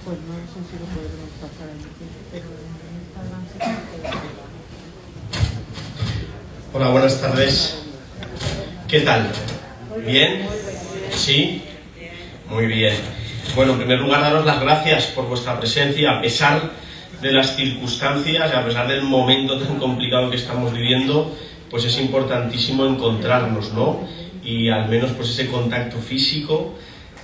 Pues no sé si lo podremos pasar aquí, pero en Instagram sí que Hola, buenas tardes. ¿Qué tal? ¿Bien? ¿Sí? Muy bien. Bueno, en primer lugar, daros las gracias por vuestra presencia, a pesar de las circunstancias y a pesar del momento tan complicado que estamos viviendo, pues es importantísimo encontrarnos, ¿no? Y al menos pues ese contacto físico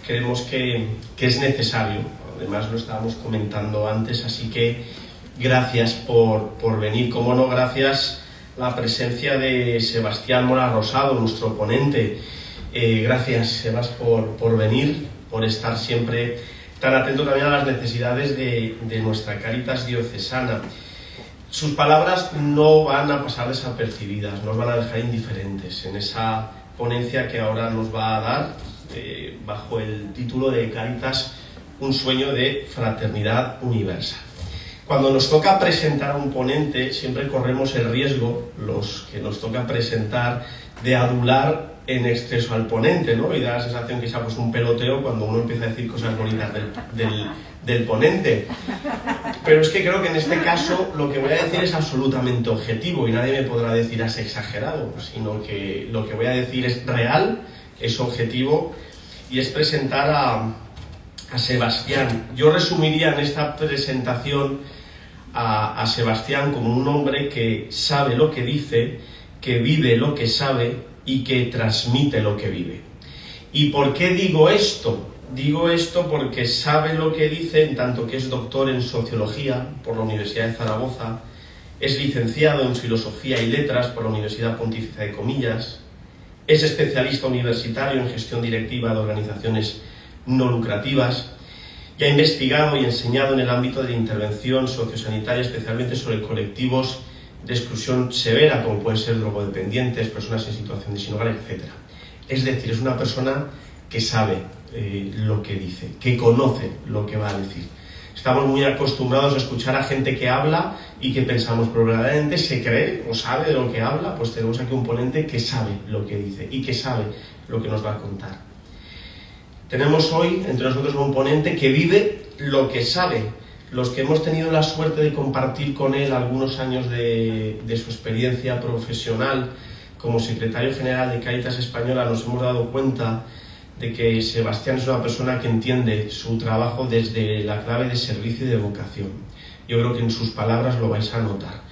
creemos que es necesario. Además lo estábamos comentando antes, así que gracias por venir. Cómo no, gracias la presencia de Sebastián Mora Rosado, nuestro ponente. Gracias, Sebas, por venir, por estar siempre tan atento también a las necesidades de nuestra Cáritas diocesana. Sus palabras no van a pasar desapercibidas, nos van a dejar indiferentes en esa ponencia que ahora nos va a dar bajo el título de Cáritas, un sueño de fraternidad universal. Cuando nos toca presentar a un ponente, siempre corremos el riesgo, los que nos toca presentar, de adular en exceso al ponente, ¿no? Y da la sensación que sea pues un peloteo cuando uno empieza a decir cosas bonitas del ponente. Pero es que creo que en este caso lo que voy a decir es absolutamente objetivo y nadie me podrá decir has exagerado, sino que lo que voy a decir es real, es objetivo y es presentar a Sebastián. Yo resumiría en esta presentación a Sebastián como un hombre que sabe lo que dice, que vive lo que sabe y que transmite lo que vive. ¿Y por qué digo esto? Digo esto porque sabe lo que dice, en tanto que es doctor en Sociología por la Universidad de Zaragoza, es licenciado en Filosofía y Letras por la Universidad Pontificia de Comillas, es especialista universitario en gestión directiva de organizaciones no lucrativas y ha investigado y enseñado en el ámbito de la intervención sociosanitaria, especialmente sobre colectivos de exclusión severa, como pueden ser drogodependientes, personas en situación de sin hogar, etc. Es decir, es una persona que sabe lo que dice, que conoce lo que va a decir. Estamos muy acostumbrados a escuchar a gente que habla y que pensamos, pero verdaderamente se cree o sabe de lo que habla. Pues tenemos aquí un ponente que sabe lo que dice y que sabe lo que nos va a contar. Tenemos hoy entre nosotros un ponente que vive lo que sabe. Los que hemos tenido la suerte de compartir con él algunos años de su experiencia profesional como secretario general de Cáritas Española nos hemos dado cuenta de que Sebastián es una persona que entiende su trabajo desde la clave de servicio y de vocación. Yo creo que en sus palabras lo vais a notar.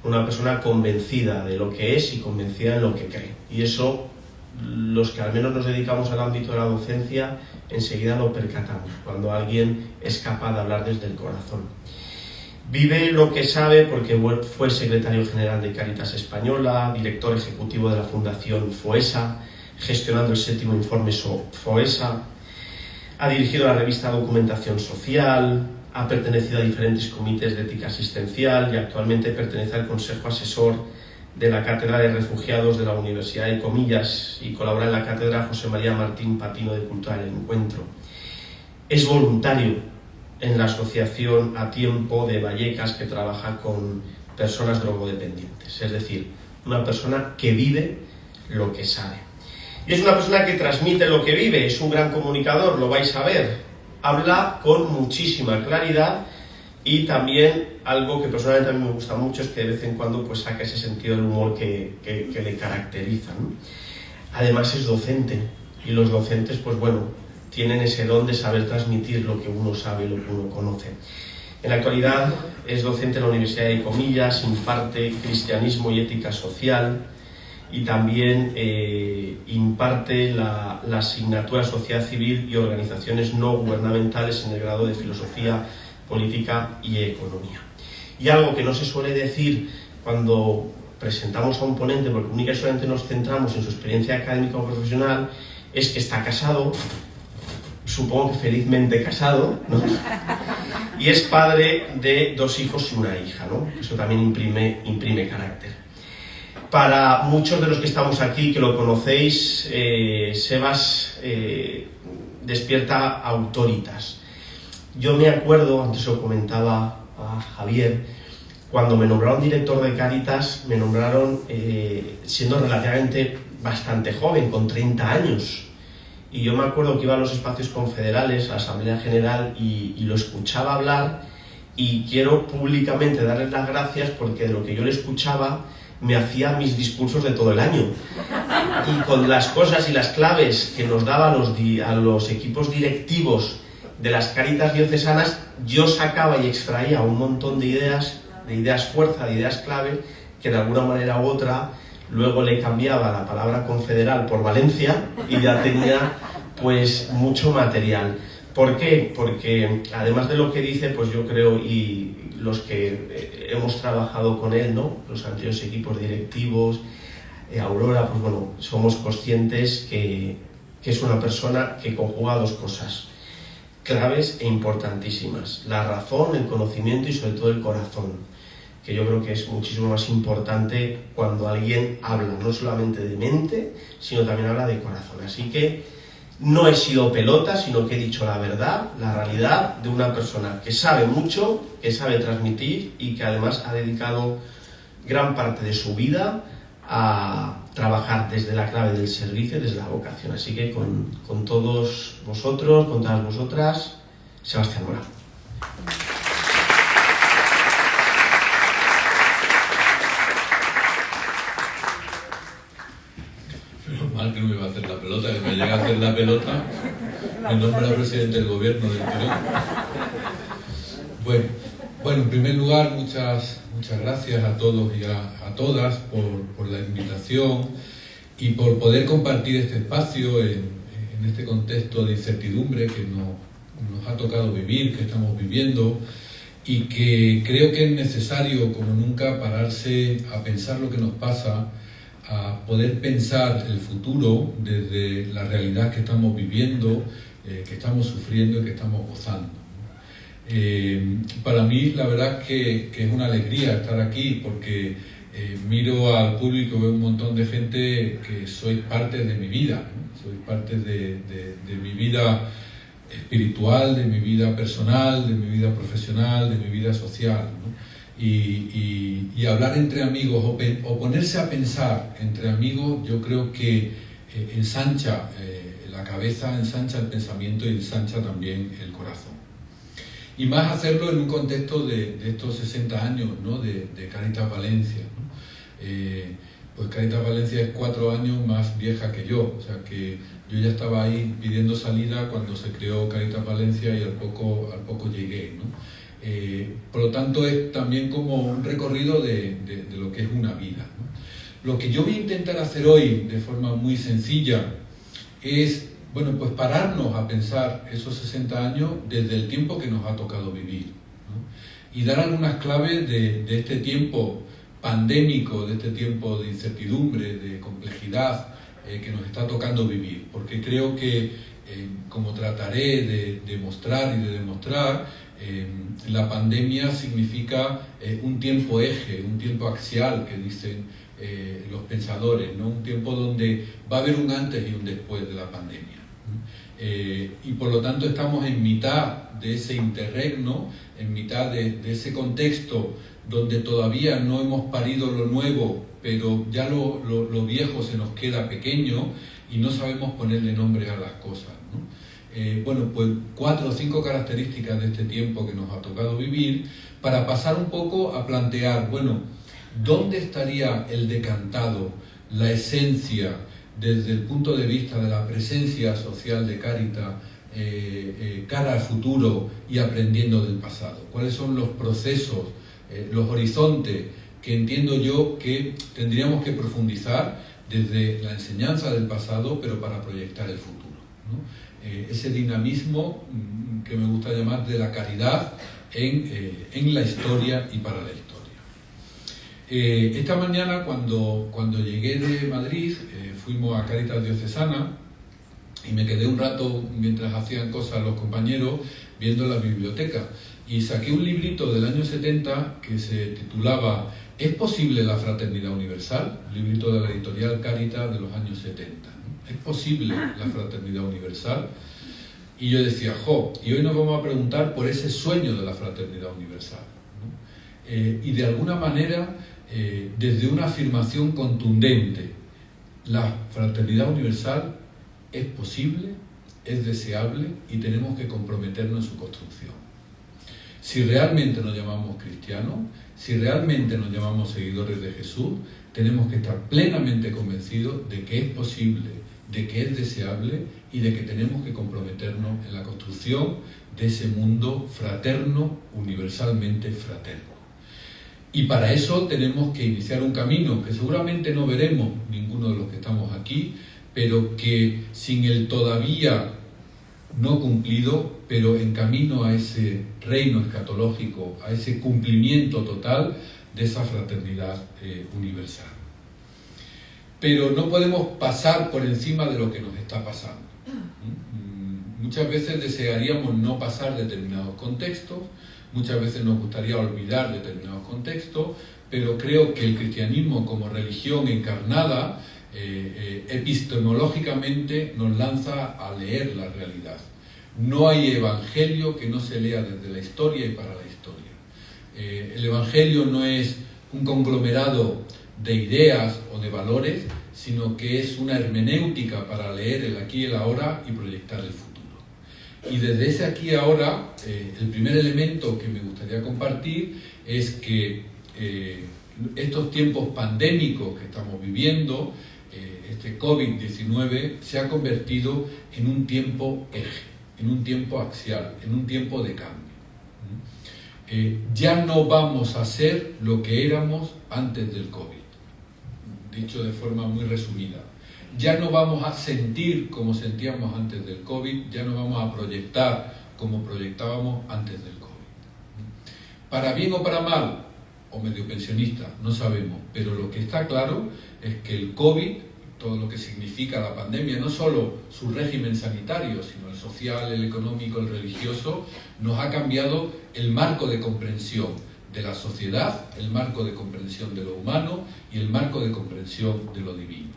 Una persona convencida de lo que es y convencida en lo que cree. Y eso, los que al menos nos dedicamos al ámbito de la docencia, enseguida lo percatamos, cuando alguien es capaz de hablar desde el corazón. Vive lo que sabe porque fue secretario general de Cáritas Española, director ejecutivo de la Fundación FOESA, gestionando el 7º informe FOESA, ha dirigido la revista Documentación Social, ha pertenecido a diferentes comités de ética asistencial y actualmente pertenece al Consejo Asesor de la Cátedra de Refugiados de la Universidad de Comillas y colabora en la Cátedra José María Martín Patino de Cultura del Encuentro. Es voluntario en la Asociación A Tiempo de Vallecas, que trabaja con personas drogodependientes, es decir, una persona que vive lo que sabe. Y es una persona que transmite lo que vive, es un gran comunicador, lo vais a ver. Habla con muchísima claridad y también algo que personalmente a mí me gusta mucho es que de vez en cuando pues saca ese sentido del humor que le caracteriza, ¿no? Además es docente y los docentes pues bueno, tienen ese don de saber transmitir lo que uno sabe, lo que uno conoce. En la actualidad es docente en la Universidad de Comillas, imparte Cristianismo y Ética Social, y también imparte la asignatura Sociedad Civil y Organizaciones No Gubernamentales en el grado de Filosofía, Política y Economía. Y algo que no se suele decir cuando presentamos a un ponente, porque única y solamente nos centramos en su experiencia académica o profesional, es que está casado, supongo que felizmente casado, ¿no? Y es padre de 2 hijos y una hija, ¿no? Eso también imprime carácter. Para muchos de los que estamos aquí, que lo conocéis, Sebas despierta autoritas. Yo me acuerdo, antes se lo comentaba a Javier, cuando me nombraron director de Cáritas, me nombraron siendo relativamente bastante joven, con 30 años. y yo me acuerdo que iba a los espacios confederales, a la Asamblea General, y lo escuchaba hablar, y quiero públicamente darles las gracias porque de lo que yo le escuchaba me hacía mis discursos de todo el año. Y con las cosas y las claves que nos daba a los equipos directivos de las Cáritas diocesanas, yo sacaba y extraía un montón de ideas fuerza, de ideas clave, que de alguna manera u otra luego le cambiaba la palabra confederal por Valencia y ya tenía pues mucho material. ¿Por qué? Porque además de lo que dice, pues yo creo, y los que hemos trabajado con él, ¿no?, los anteriores equipos directivos, Aurora, pues bueno, somos conscientes que es una persona que conjuga dos cosas claves e importantísimas: la razón, el conocimiento y sobre todo el corazón, que yo creo que es muchísimo más importante cuando alguien habla no solamente de mente, sino también habla de corazón. Así que no he sido pelota, sino que he dicho la verdad, la realidad de una persona que sabe mucho, que sabe transmitir y que además ha dedicado gran parte de su vida a trabajar desde la clave del servicio, desde la vocación. Así que con todos vosotros, con todas vosotras, Sebastián Mora. Mal que no me iba a hacer la pelota, que me llega a hacer la pelota, me nombra presidente del gobierno del tirón. Bueno, en primer lugar, muchas gracias a todos y a todas por la invitación y por poder compartir este espacio en este contexto de incertidumbre que nos ha tocado vivir, que estamos viviendo, y que creo que es necesario, como nunca, pararse a pensar lo que nos pasa, a poder pensar el futuro desde la realidad que estamos viviendo, que estamos sufriendo y que estamos gozando. Para mí la verdad que es una alegría estar aquí, porque miro al público y veo un montón de gente que sois parte de mi vida, ¿no? Sois parte de mi vida espiritual, de mi vida personal, de mi vida profesional, de mi vida social, ¿no? Y hablar entre amigos o ponerse a pensar entre amigos, yo creo que ensancha la cabeza, ensancha el pensamiento y ensancha también el corazón. Y más hacerlo en un contexto de estos 60 años, ¿no?, de Cáritas Valencia, ¿no? Pues Cáritas Valencia es 4 años más vieja que yo, o sea que yo ya estaba ahí pidiendo salida cuando se creó Cáritas Valencia y al poco llegué, ¿no? Por lo tanto es también como un recorrido de lo que es una vida, ¿no? Lo que yo voy a intentar hacer hoy de forma muy sencilla es, bueno, pues pararnos a pensar esos 60 años desde el tiempo que nos ha tocado vivir, ¿no? Y dar algunas claves de este tiempo pandémico, de este tiempo de incertidumbre, de complejidad que nos está tocando vivir, porque creo que, como trataré de mostrar y de demostrar, la pandemia significa un tiempo eje, un tiempo axial, que dicen los pensadores, ¿no? Un tiempo donde va a haber un antes y un después de la pandemia, ¿no? Y por lo tanto estamos en mitad de ese interregno, en mitad de ese contexto donde todavía no hemos parido lo nuevo, pero ya lo viejo se nos queda pequeño y no sabemos ponerle nombre a las cosas, ¿no? Bueno, pues 4 o 5 características de este tiempo que nos ha tocado vivir, para pasar un poco a plantear, bueno, ¿dónde estaría el decantado, la esencia, desde el punto de vista de la presencia social de Cáritas, cara al futuro y aprendiendo del pasado? ¿Cuáles son los procesos, los horizontes que entiendo yo que tendríamos que profundizar desde la enseñanza del pasado, pero para proyectar el futuro, ¿no? Ese dinamismo que me gusta llamar de la caridad en la historia y para la historia. Esta mañana cuando llegué de Madrid fuimos a Cáritas Diocesana y me quedé un rato mientras hacían cosas los compañeros viendo la biblioteca y saqué un librito del año 70 que se titulaba ¿Es posible la fraternidad universal? Un librito de la editorial Cáritas de los años 70, ¿no? ¿Es posible la fraternidad universal? Y yo decía, y hoy nos vamos a preguntar por ese sueño de la fraternidad universal, ¿no? Y de alguna manera, desde una afirmación contundente, ¿la fraternidad universal es posible? es deseable y tenemos que comprometernos en su construcción. Si realmente nos llamamos cristianos, si realmente nos llamamos seguidores de Jesús, tenemos que estar plenamente convencidos de que es posible, de que es deseable y de que tenemos que comprometernos en la construcción de ese mundo fraterno, universalmente fraterno. Y para eso tenemos que iniciar un camino que seguramente no veremos ninguno de los que estamos aquí, pero que sin el todavía no cumplido, pero en camino a ese reino escatológico, a ese cumplimiento total de esa fraternidad universal. Pero no podemos pasar por encima de lo que nos está pasando. Muchas veces desearíamos no pasar determinados contextos, muchas veces nos gustaría olvidar determinados contextos, pero creo que el cristianismo como religión encarnada epistemológicamente nos lanza a leer la realidad. No hay evangelio que no se lea desde la historia y para la historia. El evangelio no es un conglomerado de ideas o de valores, sino que es una hermenéutica para leer el aquí y el ahora y proyectar el futuro. Y desde ese aquí y ahora, el primer elemento que me gustaría compartir es que estos tiempos pandémicos que estamos viviendo, este COVID-19 se ha convertido en un tiempo eje, en un tiempo axial, en un tiempo de cambio. Ya no vamos a ser lo que éramos antes del COVID, dicho de forma muy resumida. Ya no vamos a sentir como sentíamos antes del COVID, ya no vamos a proyectar como proyectábamos antes del COVID. Para bien o para mal, o medio pensionista, no sabemos, pero lo que está claro es que el COVID, todo lo que significa la pandemia, no solo su régimen sanitario, sino el social, el económico, el religioso, nos ha cambiado el marco de comprensión de la sociedad, el marco de comprensión de lo humano y el marco de comprensión de lo divino.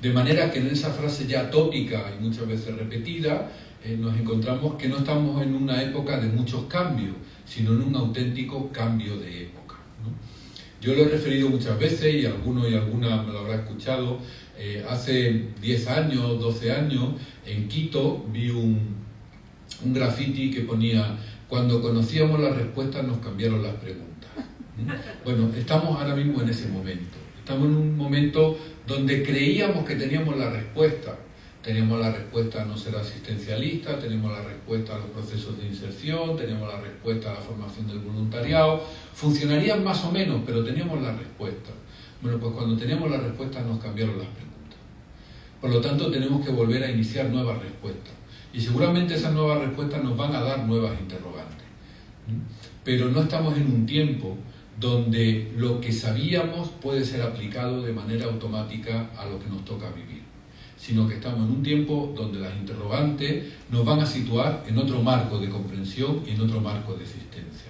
De manera que en esa frase ya tópica y muchas veces repetida, nos encontramos que no estamos en una época de muchos cambios, sino en un auténtico cambio de época, ¿no? Yo lo he referido muchas veces y alguno y alguna me lo habrá escuchado. Hace 10 años, 12 años, en Quito vi un graffiti que ponía: cuando conocíamos las respuestas nos cambiaron las preguntas. Bueno, estamos ahora mismo en ese momento. Estamos en un momento donde creíamos que teníamos la respuesta. Teníamos la respuesta a no ser asistencialista, tenemos la respuesta a los procesos de inserción, tenemos la respuesta a la formación del voluntariado. Funcionarían más o menos, pero teníamos la respuesta. Bueno, pues cuando teníamos la respuesta nos cambiaron las preguntas. Por lo tanto, tenemos que volver a iniciar nuevas respuestas. Y seguramente esas nuevas respuestas nos van a dar nuevas interrogantes. Pero no estamos en un tiempo donde lo que sabíamos puede ser aplicado de manera automática a lo que nos toca vivir, sino que estamos en un tiempo donde las interrogantes nos van a situar en otro marco de comprensión y en otro marco de existencia.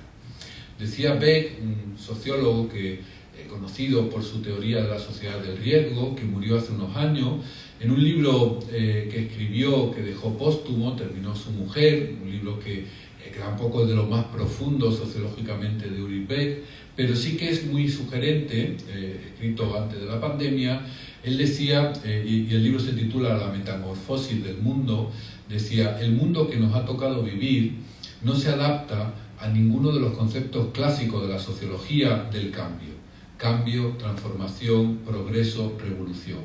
Decía Beck, un sociólogo que conocido por su teoría de la sociedad del riesgo, que murió hace unos años, en un libro que escribió, que dejó póstumo, terminó su mujer, un libro que tampoco es de lo más profundo sociológicamente de Ulrich Beck, pero sí que es muy sugerente, escrito antes de la pandemia. Él decía, y el libro se titula La metamorfosis del mundo, decía: el mundo que nos ha tocado vivir no se adapta a ninguno de los conceptos clásicos de la sociología del cambio. Cambio, transformación, progreso, revolución.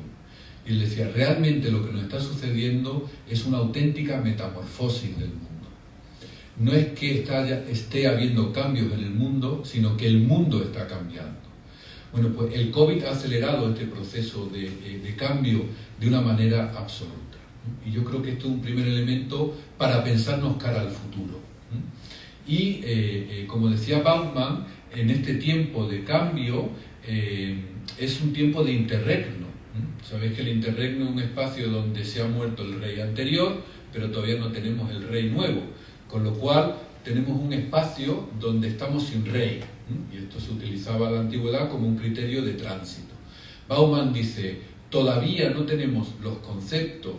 Y él decía, realmente lo que nos está sucediendo es una auténtica metamorfosis del mundo. No es que esté habiendo cambios en el mundo, sino que el mundo está cambiando. Bueno, pues el COVID ha acelerado este proceso de cambio de una manera absoluta. Y yo creo que esto es un primer elemento para pensarnos cara al futuro. Y como decía Bauman, en este tiempo de cambio es un tiempo de interregno. Sabéis que el interregno es un espacio donde se ha muerto el rey anterior, pero todavía no tenemos el rey nuevo, con lo cual tenemos un espacio donde estamos sin rey, y esto se utilizaba en la antigüedad como un criterio de tránsito. Bauman dice, todavía no tenemos los conceptos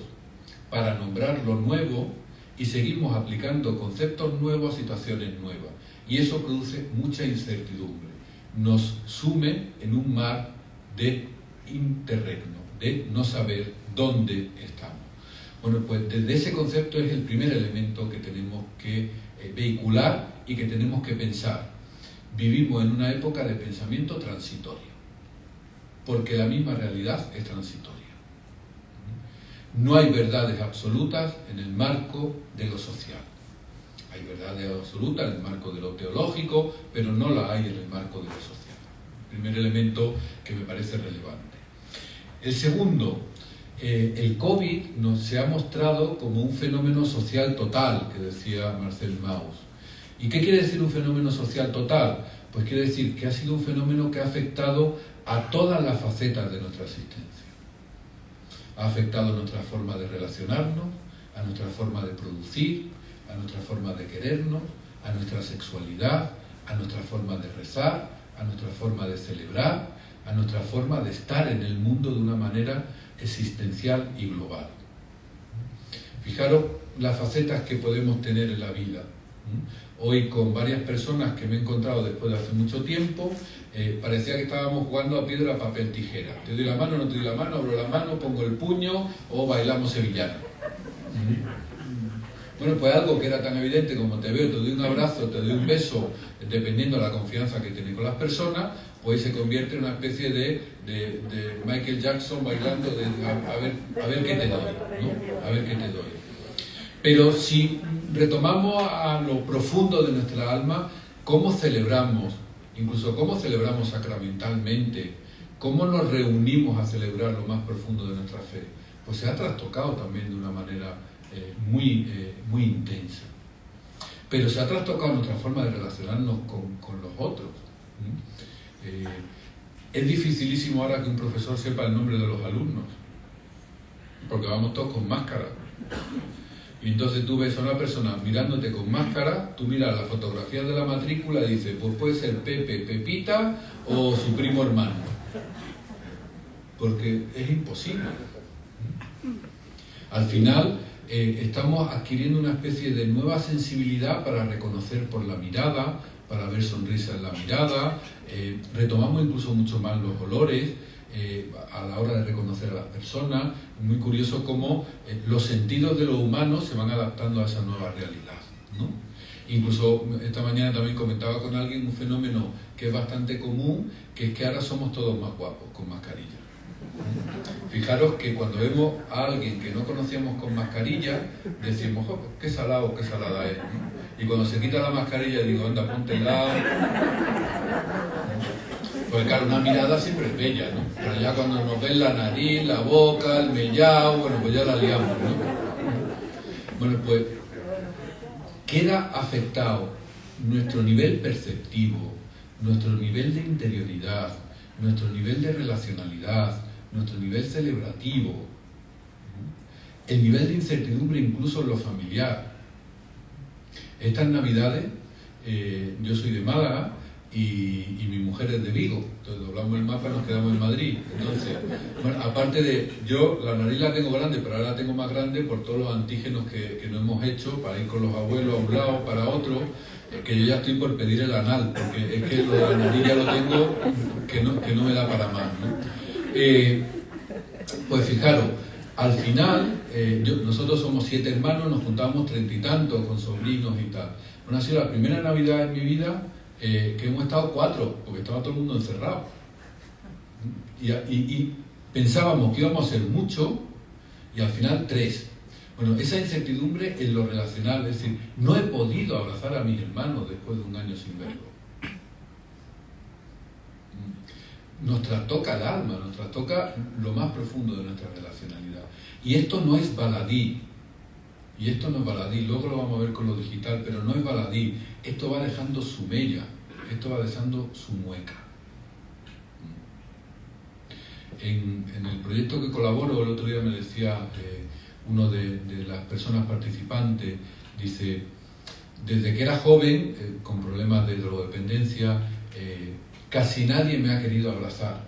para nombrar lo nuevo y seguimos aplicando conceptos nuevos a situaciones nuevas, y eso produce mucha incertidumbre, nos sume en un mar de interregno, de no saber dónde estamos. Bueno, pues desde ese concepto es el primer elemento que tenemos que vehicular y que tenemos que pensar. Vivimos en una época de pensamiento transitorio, porque la misma realidad es transitoria. No hay verdades absolutas en el marco de lo social. Hay verdades absolutas en el marco de lo teológico, pero no las hay en el marco de lo social. Primer elemento que me parece relevante. El segundo, el COVID se ha mostrado como un fenómeno social total, que decía Marcel Mauss. ¿Y qué quiere decir un fenómeno social total? Pues quiere decir que ha sido un fenómeno que ha afectado a todas las facetas de nuestra existencia. Ha afectado a nuestra forma de relacionarnos, a nuestra forma de producir, a nuestra forma de querernos, a nuestra sexualidad, a nuestra forma de rezar, a nuestra forma de celebrar, a nuestra forma de estar en el mundo de una manera existencial y global. Fijaros las facetas que podemos tener en la vida. Hoy, con varias personas que me he encontrado después de hace mucho tiempo, parecía que estábamos jugando a piedra, papel, tijera. Te doy la mano, no te doy la mano, abro la mano, pongo el puño o bailamos sevillana. Bueno, pues algo que era tan evidente como te veo, te doy un abrazo, te doy un beso, dependiendo de la confianza que tienes con las personas, pues se convierte en una especie de Michael Jackson bailando a ver qué te doy, ¿no? A ver qué te doy. Pero si retomamos a lo profundo de nuestra alma, cómo celebramos, incluso cómo celebramos sacramentalmente, cómo nos reunimos a celebrar lo más profundo de nuestra fe, pues se ha trastocado también de una manera muy intensa. Pero se ha trastocado nuestra forma de relacionarnos con los otros. Es dificilísimo ahora que un profesor sepa el nombre de los alumnos, porque vamos todos con máscara. Y entonces tú ves a una persona mirándote con máscara, tú miras las fotografías de la matrícula y dices, pues puede ser Pepe, Pepita o su primo hermano. Porque es imposible. Al final estamos adquiriendo una especie de nueva sensibilidad para reconocer por la mirada, para ver sonrisas en la mirada, retomamos incluso mucho más los olores, a la hora de reconocer a las personas. Muy curioso cómo los sentidos de los humanos se van adaptando a esa nueva realidad, ¿no? Incluso esta mañana también comentaba con alguien un fenómeno que es bastante común, que es que ahora somos todos más guapos con mascarilla. Fijaros que cuando vemos a alguien que no conocíamos con mascarilla, decimos, oh, qué salado, qué salada es, ¿no? Y cuando se quita la mascarilla digo, anda, póntela. Pues claro, una mirada siempre es bella, ¿no? Pero ya cuando nos ven la nariz, la boca, el mellao, bueno, pues ya la liamos, ¿no? Bueno, pues queda afectado nuestro nivel perceptivo, nuestro nivel de interioridad, nuestro nivel de relacionalidad, nuestro nivel celebrativo, el nivel de incertidumbre incluso en lo familiar. Estas Navidades, yo soy de Málaga y mi mujer es de Vigo, entonces doblamos el mapa y nos quedamos en Madrid. Entonces, bueno, aparte de, yo la nariz la tengo grande, pero ahora la tengo más grande por todos los antígenos que no hemos hecho para ir con los abuelos a un lado, para otro, que yo ya estoy por pedir el anal, porque es que lo de la nariz ya lo tengo que no me da para más, ¿no? Pues fijaros, al final, nosotros somos 7 hermanos, nos juntamos 30 y tantos con sobrinos y tal. Bueno, ha sido la primera Navidad en mi vida que hemos estado 4, porque estaba todo el mundo encerrado. Y pensábamos que íbamos a ser mucho, y al final 3. Bueno, esa incertidumbre en lo relacional, es decir, no he podido abrazar a mis hermanos después de un año sin verlos. Nos trastoca el alma, nos trastoca lo más profundo de nuestra relacionalidad. Y esto no es baladí, luego lo vamos a ver con lo digital, pero no es baladí, esto va dejando su mella, esto va dejando su mueca. En el proyecto que colaboro, el otro día me decía uno de las personas participantes, dice, desde que era joven, con problemas de drogodependencia, casi nadie me ha querido abrazar.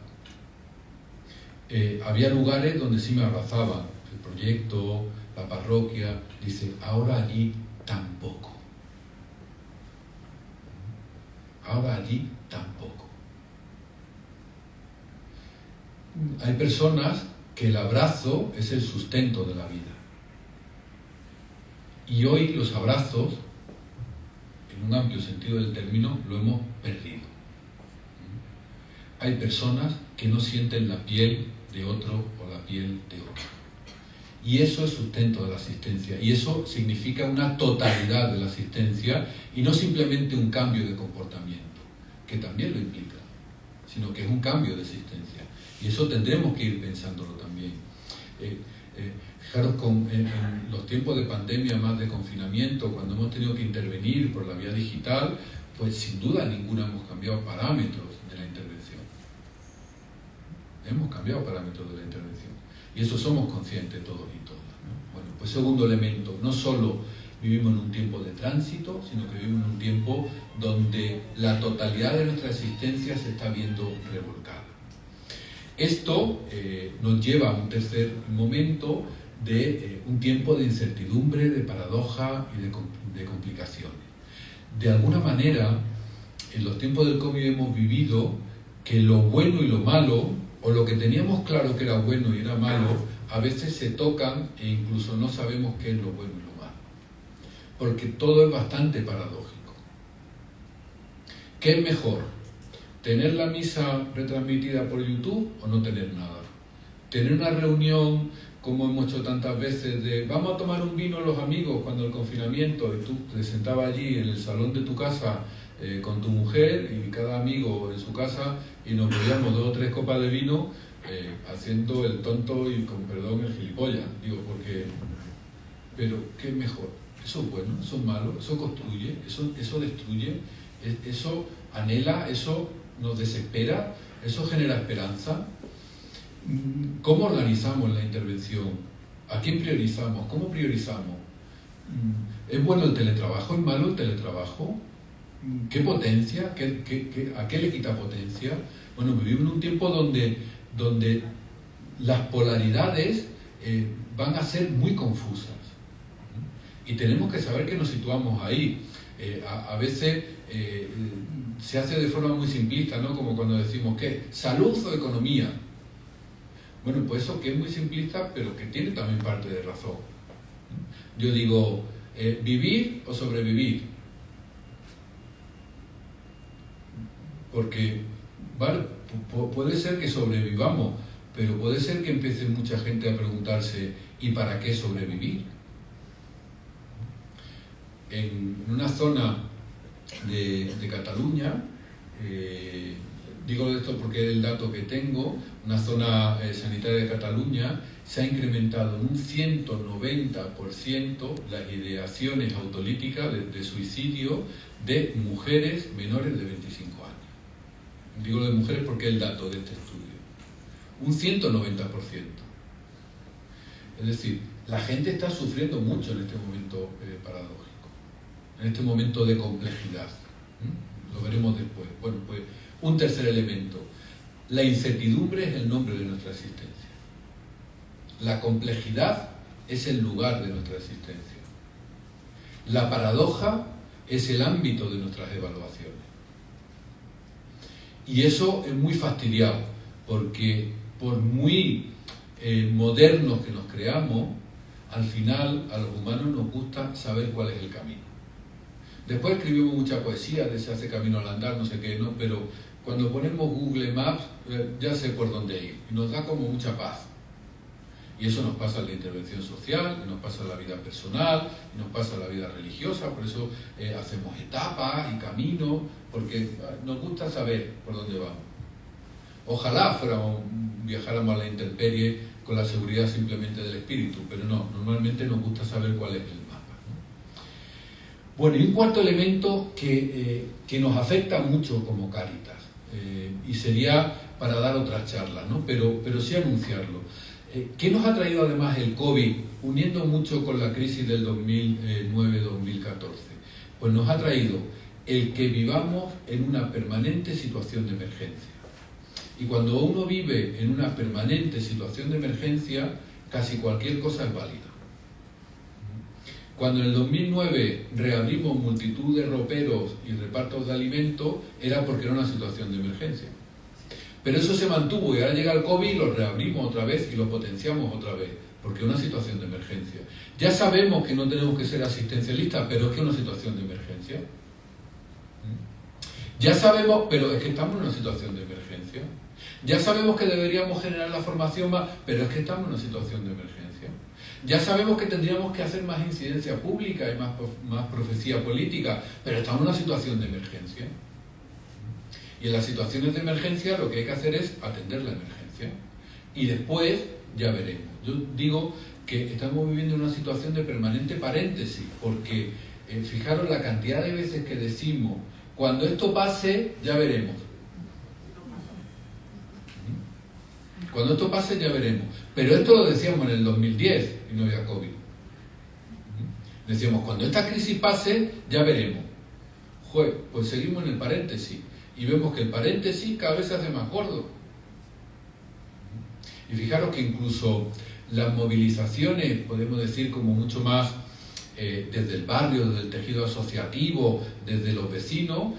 Había lugares donde sí me abrazaban, el proyecto, la parroquia, dice, ahora allí tampoco. Ahora allí tampoco. Hay personas que el abrazo es el sustento de la vida. Y hoy los abrazos, en un amplio sentido del término, lo hemos perdido. Hay personas que no sienten la piel de otro o la piel de otro. Y eso es sustento de la asistencia. Y eso significa una totalidad de la asistencia y no simplemente un cambio de comportamiento, que también lo implica, sino que es un cambio de asistencia. Y eso tendremos que ir pensándolo también. Fijaros, en los tiempos de pandemia, más de confinamiento, cuando hemos tenido que intervenir por la vía digital, pues sin duda ninguna hemos cambiado parámetros de la intervención. Hemos cambiado parámetros de la intervención. Y eso somos conscientes todos y todas, ¿no? Bueno, pues segundo elemento, no solo vivimos en un tiempo de tránsito, sino que vivimos en un tiempo donde la totalidad de nuestra existencia se está viendo revolcada. Esto nos lleva a un tercer momento de un tiempo de incertidumbre, de paradoja y de complicaciones. De alguna manera, en los tiempos del COVID hemos vivido que lo bueno y lo malo, o lo que teníamos claro que era bueno y era malo, a veces se tocan e incluso no sabemos qué es lo bueno y lo malo. Porque todo es bastante paradójico. ¿Qué es mejor? ¿Tener la misa retransmitida por YouTube o no tener nada? ¿Tener una reunión, como hemos hecho tantas veces, de vamos a tomar un vino los amigos cuando el confinamiento, y tú te sentabas allí en el salón de tu casa con tu mujer y cada amigo en su casa y nos bebíamos 2 o 3 copas de vino haciendo el tonto y con perdón el gilipollas? Digo, porque... Pero, ¿qué es mejor? ¿Eso es bueno? ¿Eso es malo? ¿Eso construye? ¿Eso destruye? ¿Eso anhela? ¿Eso nos desespera? ¿Eso genera esperanza? ¿Cómo organizamos la intervención? ¿A quién priorizamos? ¿Cómo priorizamos? ¿Es bueno el teletrabajo? ¿Es malo el teletrabajo? ¿Qué potencia? ¿A qué le quita potencia? Bueno, vivimos en un tiempo donde las polaridades van a ser muy confusas. Y tenemos que saber que nos situamos ahí. A veces se hace de forma muy simplista, ¿no? Como cuando decimos, ¿qué? ¿Salud o economía? Bueno, pues eso que es muy simplista, pero que tiene también parte de razón. Yo digo, ¿vivir o sobrevivir? Porque, vale, puede ser que sobrevivamos, pero puede ser que empiece mucha gente a preguntarse, ¿y para qué sobrevivir? En una zona de Cataluña, digo esto porque es el dato que tengo, una zona sanitaria de Cataluña, se ha incrementado en un 190% las ideaciones autolíticas de suicidio de mujeres menores de 25 años. Digo de mujeres porque es el dato de este estudio. Un 190%. Es decir, la gente está sufriendo mucho en este momento paradójico, en este momento de complejidad. Lo veremos después. Bueno, pues un tercer elemento. La incertidumbre es el nombre de nuestra existencia. La complejidad es el lugar de nuestra existencia. La paradoja es el ámbito de nuestras evaluaciones. Y eso es muy fastidiado, porque por muy modernos que nos creamos, al final a los humanos nos gusta saber cuál es el camino. Después escribimos mucha poesía de se hace camino al andar, no sé qué, ¿no? Pero cuando ponemos Google Maps, ya sé por dónde ir. Y nos da como mucha paz. Y eso nos pasa en la intervención social, nos pasa en la vida personal, nos pasa en la vida religiosa. Por eso hacemos etapas y caminos, porque nos gusta saber por dónde vamos. Ojalá viajáramos a la intemperie con la seguridad simplemente del espíritu, pero no, normalmente nos gusta saber cuál es el mapa, ¿no? Bueno, y un cuarto elemento que nos afecta mucho como Cáritas, y sería para dar otras charlas, ¿no? Pero sí anunciarlo. ¿Qué nos ha traído además el COVID, uniendo mucho con la crisis del 2009-2014? Pues nos ha traído el que vivamos en una permanente situación de emergencia. Y cuando uno vive en una permanente situación de emergencia, casi cualquier cosa es válida. Cuando en el 2009 reabrimos multitud de roperos y repartos de alimentos, era porque era una situación de emergencia. Pero eso se mantuvo y ahora llega el COVID y lo reabrimos otra vez y lo potenciamos otra vez. porque es una situación de emergencia. Ya sabemos que no tenemos que ser asistencialistas, pero es que es una situación de emergencia. Ya sabemos, pero es que estamos en una situación de emergencia. Ya sabemos que deberíamos generar la formación más, pero es que estamos en una situación de emergencia. Ya sabemos que tendríamos que hacer más incidencia pública y más profecía política, pero estamos en una situación de emergencia. Y en las situaciones de emergencia lo que hay que hacer es atender la emergencia. Y después ya veremos. Yo digo que estamos viviendo una situación de permanente paréntesis, porque fijaros la cantidad de veces que decimos, cuando esto pase, ya veremos. Cuando esto pase, ya veremos. Pero esto lo decíamos en el 2010 y no había COVID. Decíamos, cuando esta crisis pase, ya veremos. Joder, pues seguimos en el paréntesis y vemos que el paréntesis cada vez se hace más gordo. Y fijaros que incluso las movilizaciones, podemos decir, como mucho más desde el barrio, desde el tejido asociativo, desde los vecinos,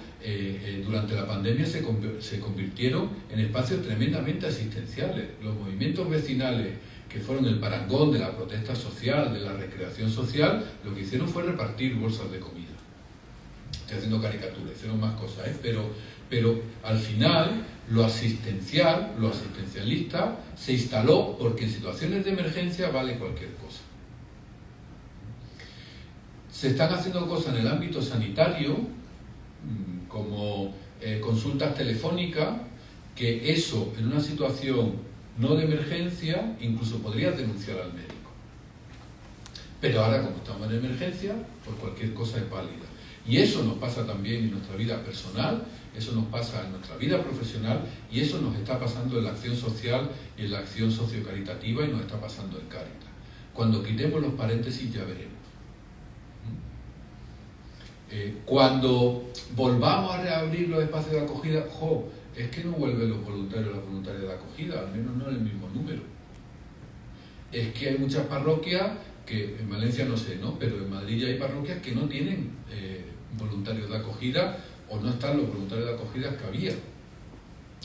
durante la pandemia se convirtieron en espacios tremendamente asistenciales. Los movimientos vecinales, que fueron el parangón de la protesta social, de la recreación social, lo que hicieron fue repartir bolsas de comida. Estoy haciendo caricaturas, hicieron más cosas, pero al final lo asistencial, lo asistencialista, se instaló porque en situaciones de emergencia vale cualquier cosa. Se están haciendo cosas en el ámbito sanitario, como consultas telefónicas, que eso, en una situación no de emergencia, incluso podría denunciar al médico. Pero ahora, como estamos en emergencia, pues cualquier cosa es válida. Y eso nos pasa también en nuestra vida personal, eso nos pasa en nuestra vida profesional, y eso nos está pasando en la acción social y en la acción sociocaritativa, y nos está pasando en Cáritas. Cuando quitemos los paréntesis ya veremos. Cuando volvamos a reabrir los espacios de acogida, es que no vuelven los voluntarios y las voluntarias de acogida, al menos no en el mismo número. Es que hay muchas parroquias, que en Valencia no sé, ¿no? Pero en Madrid ya hay parroquias que no tienen voluntarios de acogida, o no están los voluntarios de acogida que había.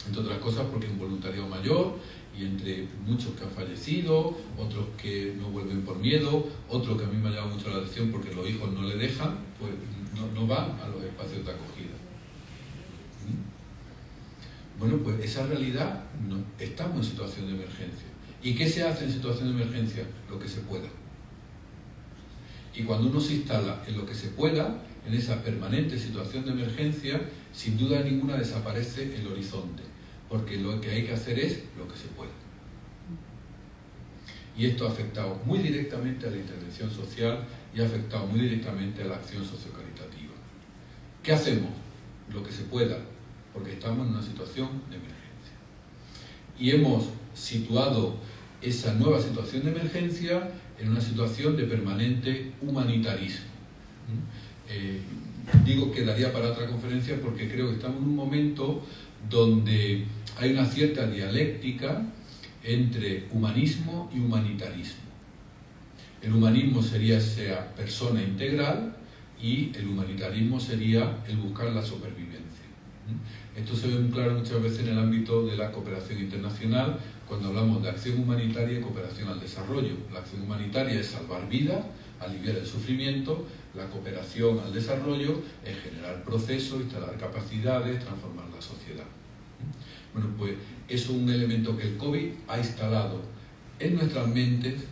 Entre otras cosas porque es un voluntariado mayor, y entre muchos que han fallecido, otros que no vuelven por miedo, otros que a mí me ha llamado mucho la atención porque los hijos no le dejan, pues no van a los espacios de acogida. Bueno, pues esa realidad, no, estamos en situación de emergencia. ¿Y qué se hace en situación de emergencia? Lo que se pueda. Y cuando uno se instala en lo que se pueda, en esa permanente situación de emergencia, sin duda ninguna desaparece el horizonte, porque lo que hay que hacer es lo que se pueda. Y esto ha afectado muy directamente a la intervención social y ha afectado muy directamente a la acción sociocaritativa. ¿Qué hacemos? Lo que se pueda, porque estamos en una situación de emergencia. Y hemos situado esa nueva situación de emergencia en una situación de permanente humanitarismo. Digo que daría para otra conferencia porque creo que estamos en un momento donde hay una cierta dialéctica entre humanismo y humanitarismo. El humanismo sería esa persona integral y el humanitarismo sería el buscar la supervivencia. Esto se ve muy claro muchas veces en el ámbito de la cooperación internacional, cuando hablamos de acción humanitaria y cooperación al desarrollo. La acción humanitaria es salvar vidas, aliviar el sufrimiento. La cooperación al desarrollo es generar procesos, instalar capacidades, transformar la sociedad. Bueno, pues eso es un elemento que el COVID ha instalado en nuestras mentes,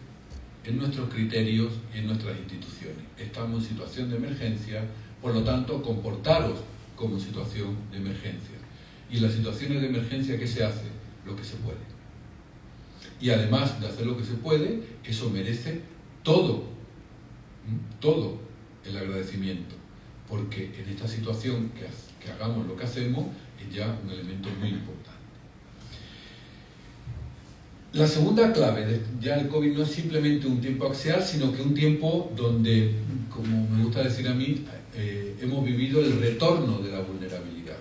en nuestros criterios y en nuestras instituciones. Estamos en situación de emergencia, por lo tanto, comportaros como situación de emergencia. Y en las situaciones de emergencia, ¿qué se hace? Lo que se puede. Y además de hacer lo que se puede, eso merece todo el agradecimiento, porque en esta situación que hagamos lo que hacemos es ya un elemento muy importante. La segunda clave, ya el COVID no es simplemente un tiempo axial, sino que un tiempo donde, como me gusta decir a mí, hemos vivido el retorno de la vulnerabilidad.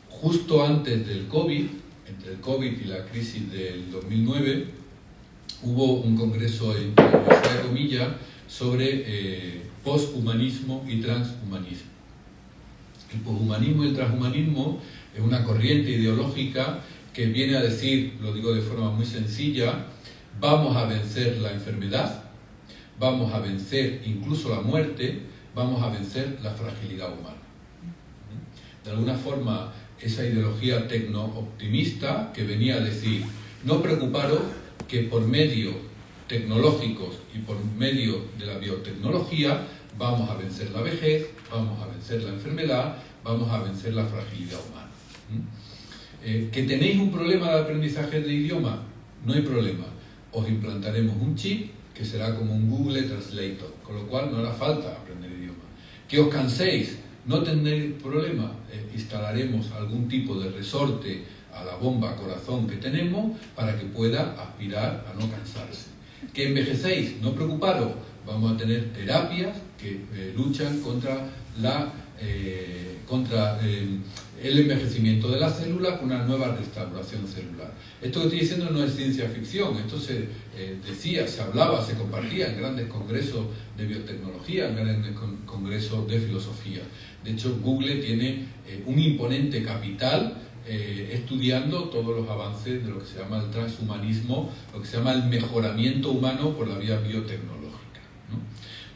Justo antes del COVID, entre el COVID y la crisis del 2009, hubo un congreso en la Universidad de Comillas sobre poshumanismo y transhumanismo. El poshumanismo y el transhumanismo es una corriente ideológica que viene a decir, lo digo de forma muy sencilla, vamos a vencer la enfermedad, vamos a vencer incluso la muerte, vamos a vencer la fragilidad humana. De alguna forma, esa ideología tecno-optimista que venía a decir, no preocuparos que por medios tecnológicos y por medio de la biotecnología vamos a vencer la vejez, vamos a vencer la enfermedad, vamos a vencer la fragilidad humana. ¿Que tenéis un problema de aprendizaje de idioma? No hay problema. Os implantaremos un chip que será como un Google Translator, con lo cual no hará falta aprender idioma. ¿Que os canséis? No tendréis problema. Instalaremos algún tipo de resorte a la bomba corazón que tenemos para que pueda aspirar a no cansarse. ¿Que envejecéis? No preocuparos. Vamos a tener terapias que luchan contra el envejecimiento de las células con una nueva restauración celular. Esto que estoy diciendo no es ciencia ficción, esto se decía, se hablaba, se compartía en grandes congresos de biotecnología, en grandes congresos de filosofía. De hecho, Google tiene un imponente capital estudiando todos los avances de lo que se llama el transhumanismo, lo que se llama el mejoramiento humano por la vía biotecnológica, ¿no?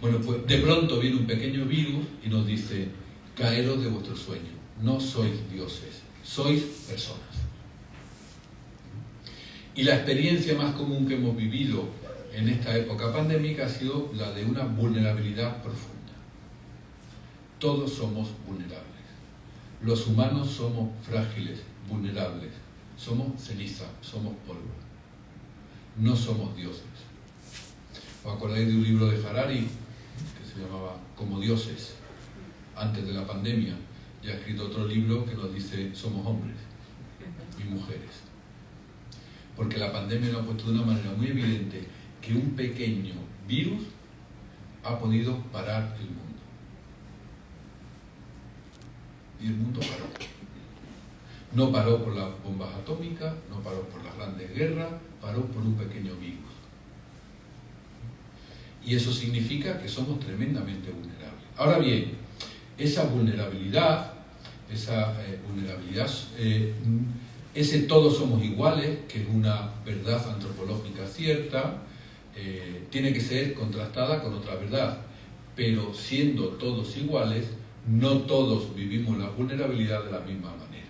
Bueno, pues de pronto viene un pequeño virus y nos dice, caeros de vuestro sueño, no sois dioses, sois personas. Y la experiencia más común que hemos vivido en esta época pandémica ha sido la de una vulnerabilidad profunda. Todos somos vulnerables. Los humanos somos frágiles, vulnerables. Somos ceniza, somos polvo. No somos dioses. ¿Os acordáis de un libro de Harari que se llamaba Como dioses, antes de la pandemia? Y ha escrito otro libro que nos dice somos hombres y mujeres. Porque la pandemia nos ha puesto de una manera muy evidente que un pequeño virus ha podido parar el mundo. Y el mundo paró. No paró por las bombas atómicas, no paró por las grandes guerras, paró por un pequeño virus. Y eso significa que somos tremendamente vulnerables. Ahora bien, esa vulnerabilidad, ese todos somos iguales, que es una verdad antropológica cierta, tiene que ser contrastada con otra verdad. Pero siendo todos iguales, no todos vivimos la vulnerabilidad de la misma manera.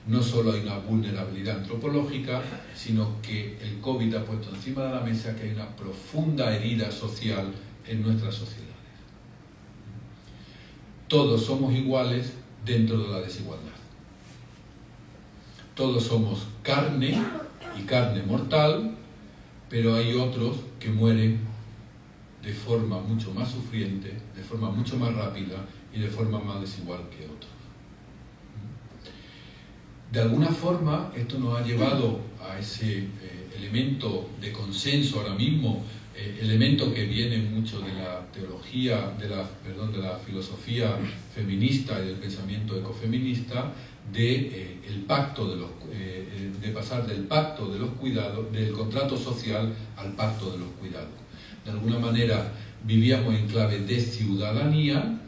No solo hay una vulnerabilidad antropológica, sino que el COVID ha puesto encima de la mesa que hay una profunda herida social en nuestras sociedades. Todos somos iguales dentro de la desigualdad. Todos somos carne y carne mortal, pero hay otros que mueren de forma mucho más sufriente, de forma mucho más rápida y de forma más desigual que otros. De alguna forma, esto nos ha llevado a ese elemento de consenso ahora mismo, elemento que viene mucho de la teología, de la filosofía feminista y del pensamiento ecofeminista, de pasar del pacto de los cuidados, del contrato social al pacto de los cuidados. De alguna manera vivíamos en clave de ciudadanía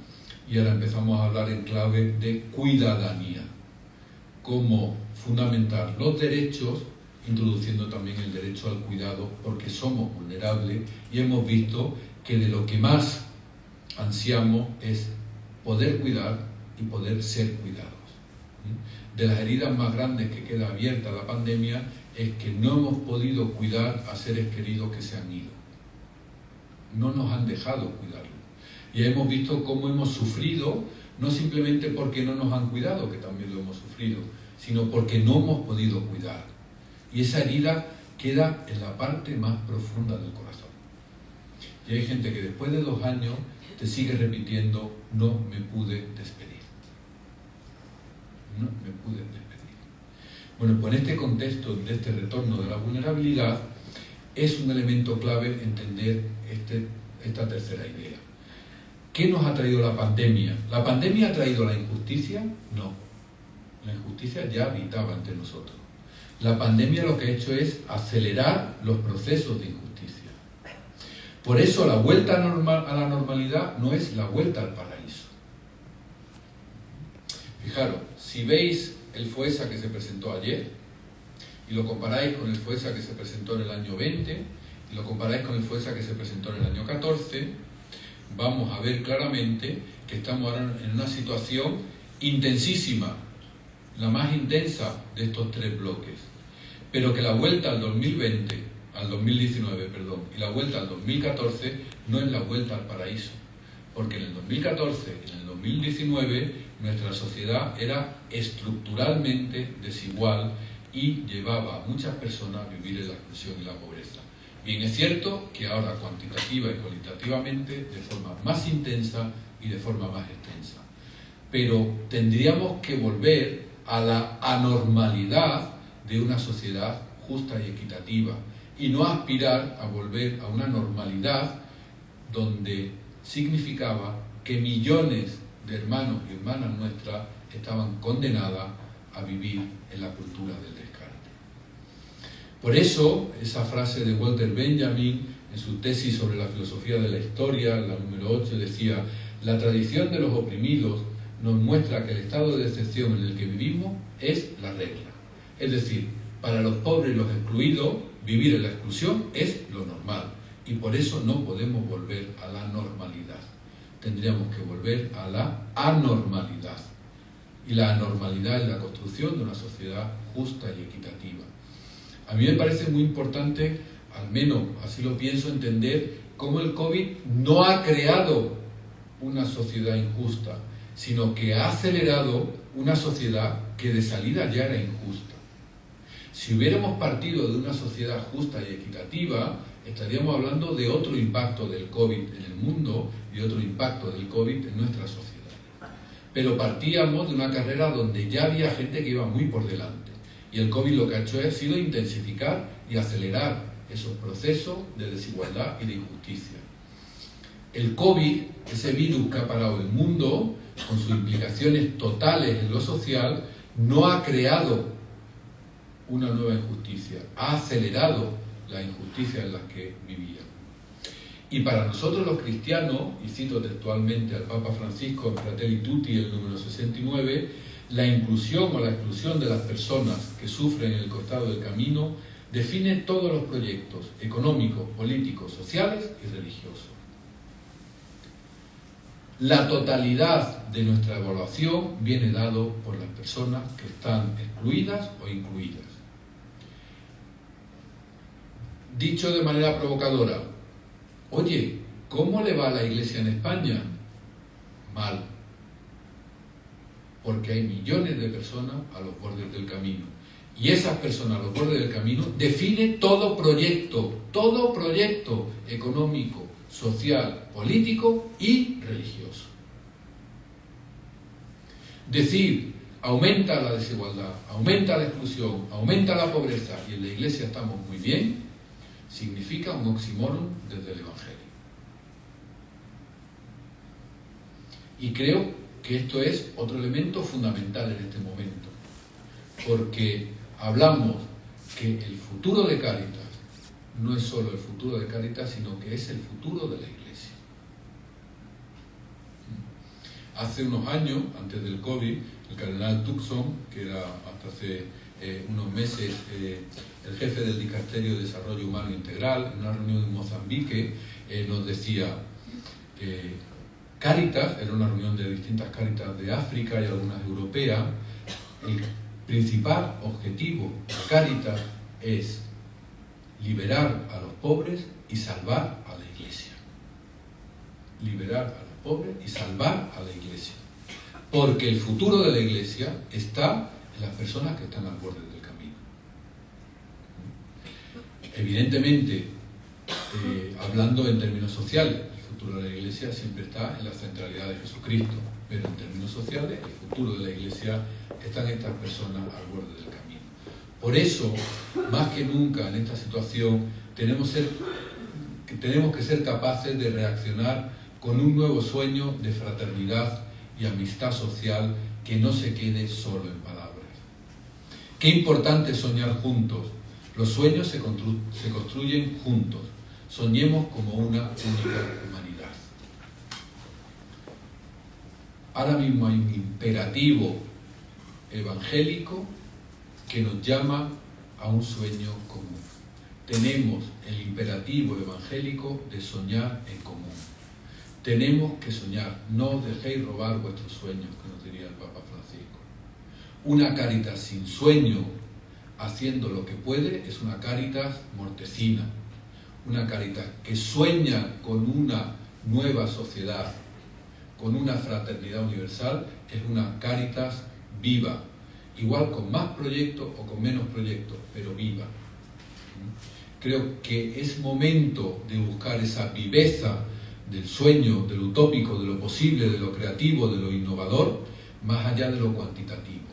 y ahora empezamos a hablar en clave de cuidadanía. Cómo fundamentar los derechos, introduciendo también el derecho al cuidado, porque somos vulnerables y hemos visto que de lo que más ansiamos es poder cuidar y poder ser cuidados. De las heridas más grandes que queda abierta la pandemia es que no hemos podido cuidar a seres queridos que se han ido. No nos han dejado cuidarlos. Y hemos visto cómo hemos sufrido, no simplemente porque no nos han cuidado, que también lo hemos sufrido, sino porque no hemos podido cuidar. Y esa herida queda en la parte más profunda del corazón. Y hay gente que después de 2 años te sigue repitiendo, no me pude despedir. No me pude despedir. Bueno, pues en este contexto de este retorno de la vulnerabilidad, es un elemento clave entender esta tercera idea. ¿Qué nos ha traído la pandemia? ¿La pandemia ha traído la injusticia? No. La injusticia ya habitaba entre nosotros. La pandemia lo que ha hecho es acelerar los procesos de injusticia. Por eso la vuelta a la normalidad no es la vuelta al paraíso. Fijaros, si veis el FOESA que se presentó ayer, y lo comparáis con el FOESA que se presentó en el año 20 y lo comparáis con el FOESA que se presentó en el año 14, vamos a ver claramente que estamos ahora en una situación intensísima, la más intensa de estos tres bloques, pero que la vuelta al 2019, y la vuelta al 2014 no es la vuelta al paraíso, porque en el 2014 y en el 2019 nuestra sociedad era estructuralmente desigual y llevaba a muchas personas a vivir en la exclusión y la pobreza. Bien, es cierto que ahora cuantitativa y cualitativamente, de forma más intensa y de forma más extensa, pero tendríamos que volver a la anormalidad de una sociedad justa y equitativa y no aspirar a volver a una normalidad donde significaba que millones de hermanos y hermanas nuestras estaban condenadas a vivir en la cultura del descarte. Por eso, esa frase de Walter Benjamin en su tesis sobre la filosofía de la historia, la número 8, decía: la tradición de los oprimidos nos muestra que el estado de excepción en el que vivimos es la regla. Es decir, para los pobres y los excluidos, vivir en la exclusión es lo normal, y por eso no podemos volver a la normalidad. Tendríamos que volver a la anormalidad. Y la anormalidad es la construcción de una sociedad justa y equitativa. A mí me parece muy importante, al menos así lo pienso, entender cómo el COVID no ha creado una sociedad injusta, sino que ha acelerado una sociedad que de salida ya era injusta. Si hubiéramos partido de una sociedad justa y equitativa, estaríamos hablando de otro impacto del COVID en el mundo y otro impacto del COVID en nuestra sociedad. Pero partíamos de una carrera donde ya había gente que iba muy por delante. Y el COVID lo que ha hecho ha sido intensificar y acelerar esos procesos de desigualdad y de injusticia. El COVID, ese virus que ha parado el mundo, con sus implicaciones totales en lo social, no ha creado una nueva injusticia, ha acelerado la injusticia en la que vivían. Y para nosotros los cristianos, y cito textualmente al Papa Francisco en Fratelli Tutti, el número 69, la inclusión o la exclusión de las personas que sufren en el costado del camino define todos los proyectos económicos, políticos, sociales y religiosos. La totalidad de nuestra evaluación viene dado por las personas que están excluidas o incluidas. Dicho de manera provocadora, oye, ¿cómo le va a la Iglesia en España? Mal. Porque hay millones de personas a los bordes del camino. Y esas personas a los bordes del camino define todo proyecto económico, social, político y religioso. Decir, aumenta la desigualdad, aumenta la exclusión, aumenta la pobreza y en la Iglesia estamos muy bien, significa un oxímoron desde el Evangelio. Y creo que esto es otro elemento fundamental en este momento, porque hablamos que el futuro de Cáritas no es solo el futuro de Cáritas, sino que es el futuro de la Iglesia. Hace unos años, antes del COVID, el cardenal Turkson, que era hasta hace unos meses el jefe del Dicasterio de Desarrollo Humano Integral, en una reunión en Mozambique, nos decía, Cáritas, era una reunión de distintas Cáritas de África y algunas europeas, el principal objetivo de Cáritas es liberar a los pobres y salvar a la Iglesia. Liberar a los pobres y salvar a la Iglesia. Porque el futuro de la Iglesia está en las personas que están al borde del camino. Evidentemente, hablando en términos sociales, el futuro de la Iglesia siempre está en la centralidad de Jesucristo, pero en términos sociales, el futuro de la Iglesia está en estas personas al borde del camino. Por eso, más que nunca en esta situación, tenemos que ser capaces de reaccionar con un nuevo sueño de fraternidad y amistad social que no se quede solo en palabras. Qué importante es soñar juntos. Los sueños se construyen juntos. Soñemos como una única humanidad. Ahora mismo hay un imperativo evangélico que nos llama a un sueño común. Tenemos el imperativo evangélico de soñar en común. Tenemos que soñar, no os dejéis robar vuestros sueños, que nos diría el Papa Francisco. Una Cáritas sin sueño, haciendo lo que puede, es una Cáritas mortecina. Una Cáritas que sueña con una nueva sociedad, con una fraternidad universal, es una Cáritas viva, igual con más proyectos o con menos proyectos, pero viva. Creo que es momento de buscar esa viveza del sueño, de lo utópico, de lo posible, de lo creativo, de lo innovador, más allá de lo cuantitativo.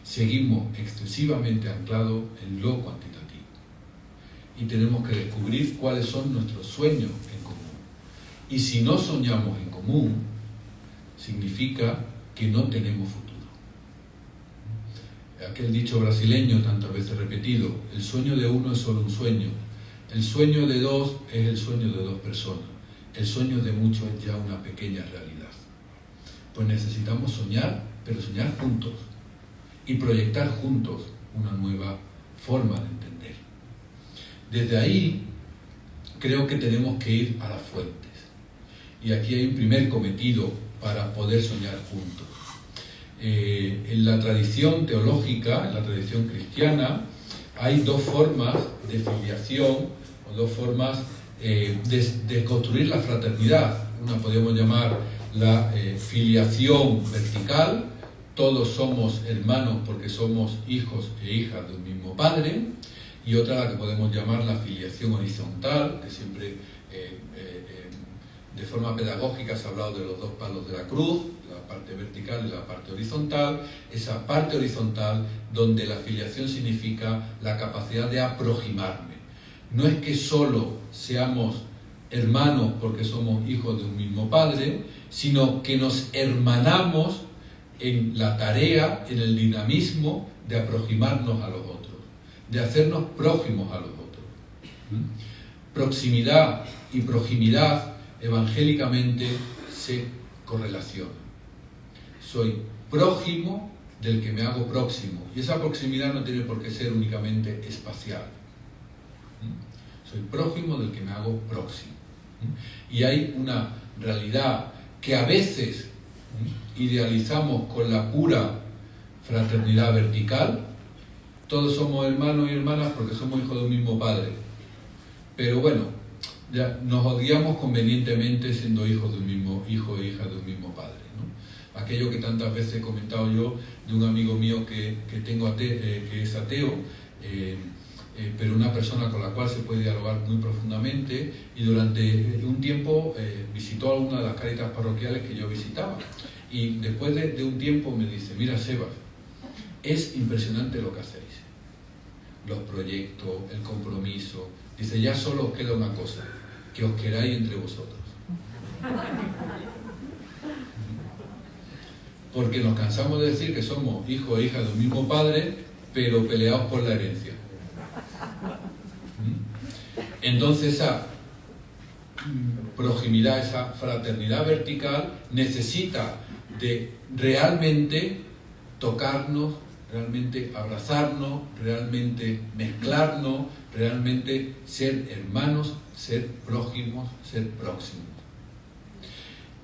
Seguimos excesivamente anclados en lo cuantitativo y tenemos que descubrir cuáles son nuestros sueños en común. Y si no soñamos en común, significa que no tenemos futuro. Aquel dicho brasileño tantas veces repetido, el sueño de uno es solo un sueño, el sueño de dos es el sueño de dos personas, el sueño de muchos es ya una pequeña realidad. Pues necesitamos soñar, pero soñar juntos y proyectar juntos una nueva forma de entender. Desde ahí creo que tenemos que ir a las fuentes. Y aquí hay un primer cometido para poder soñar juntos. En la tradición teológica, en la tradición cristiana, hay dos formas de filiación o dos formas de construir la fraternidad. Una podemos llamar la filiación vertical, todos somos hermanos porque somos hijos e hijas de un mismo padre, y otra la que podemos llamar la filiación horizontal, que siempre de forma pedagógica se ha hablado de los dos palos de la cruz, la parte vertical y la parte horizontal. Esa parte horizontal donde la filiación significa la capacidad de aproximarme. No es que solo seamos hermanos porque somos hijos de un mismo padre, sino que nos hermanamos en la tarea, en el dinamismo de aproximarnos a los otros, de hacernos prójimos a los otros. Proximidad y proximidad evangélicamente se correlacionan. Soy prójimo del que me hago próximo, y esa proximidad no tiene por qué ser únicamente espacial. Soy prójimo del que me hago próximo. Y hay una realidad que a veces idealizamos con la pura fraternidad vertical. Todos somos hermanos y hermanas porque somos hijos de un mismo padre. Pero bueno, ya nos odiamos convenientemente siendo hijos de un mismo hijo e hija de un mismo padre, ¿no? Aquello que tantas veces he comentado yo de un amigo mío que tengo que es ateo, pero una persona con la cual se puede dialogar muy profundamente, y durante un tiempo visitó alguna de las Cáritas parroquiales que yo visitaba, y después de un tiempo me dice: mira, Sebas, es impresionante lo que hacéis, los proyectos, el compromiso. Dice: ya solo os queda una cosa, que os queráis entre vosotros. Porque nos cansamos de decir que somos hijos e hijas de un mismo padre, pero peleados por la herencia. Entonces esa proximidad, esa fraternidad vertical necesita de realmente tocarnos, realmente abrazarnos, realmente mezclarnos, realmente ser hermanos, ser prójimos, ser próximos.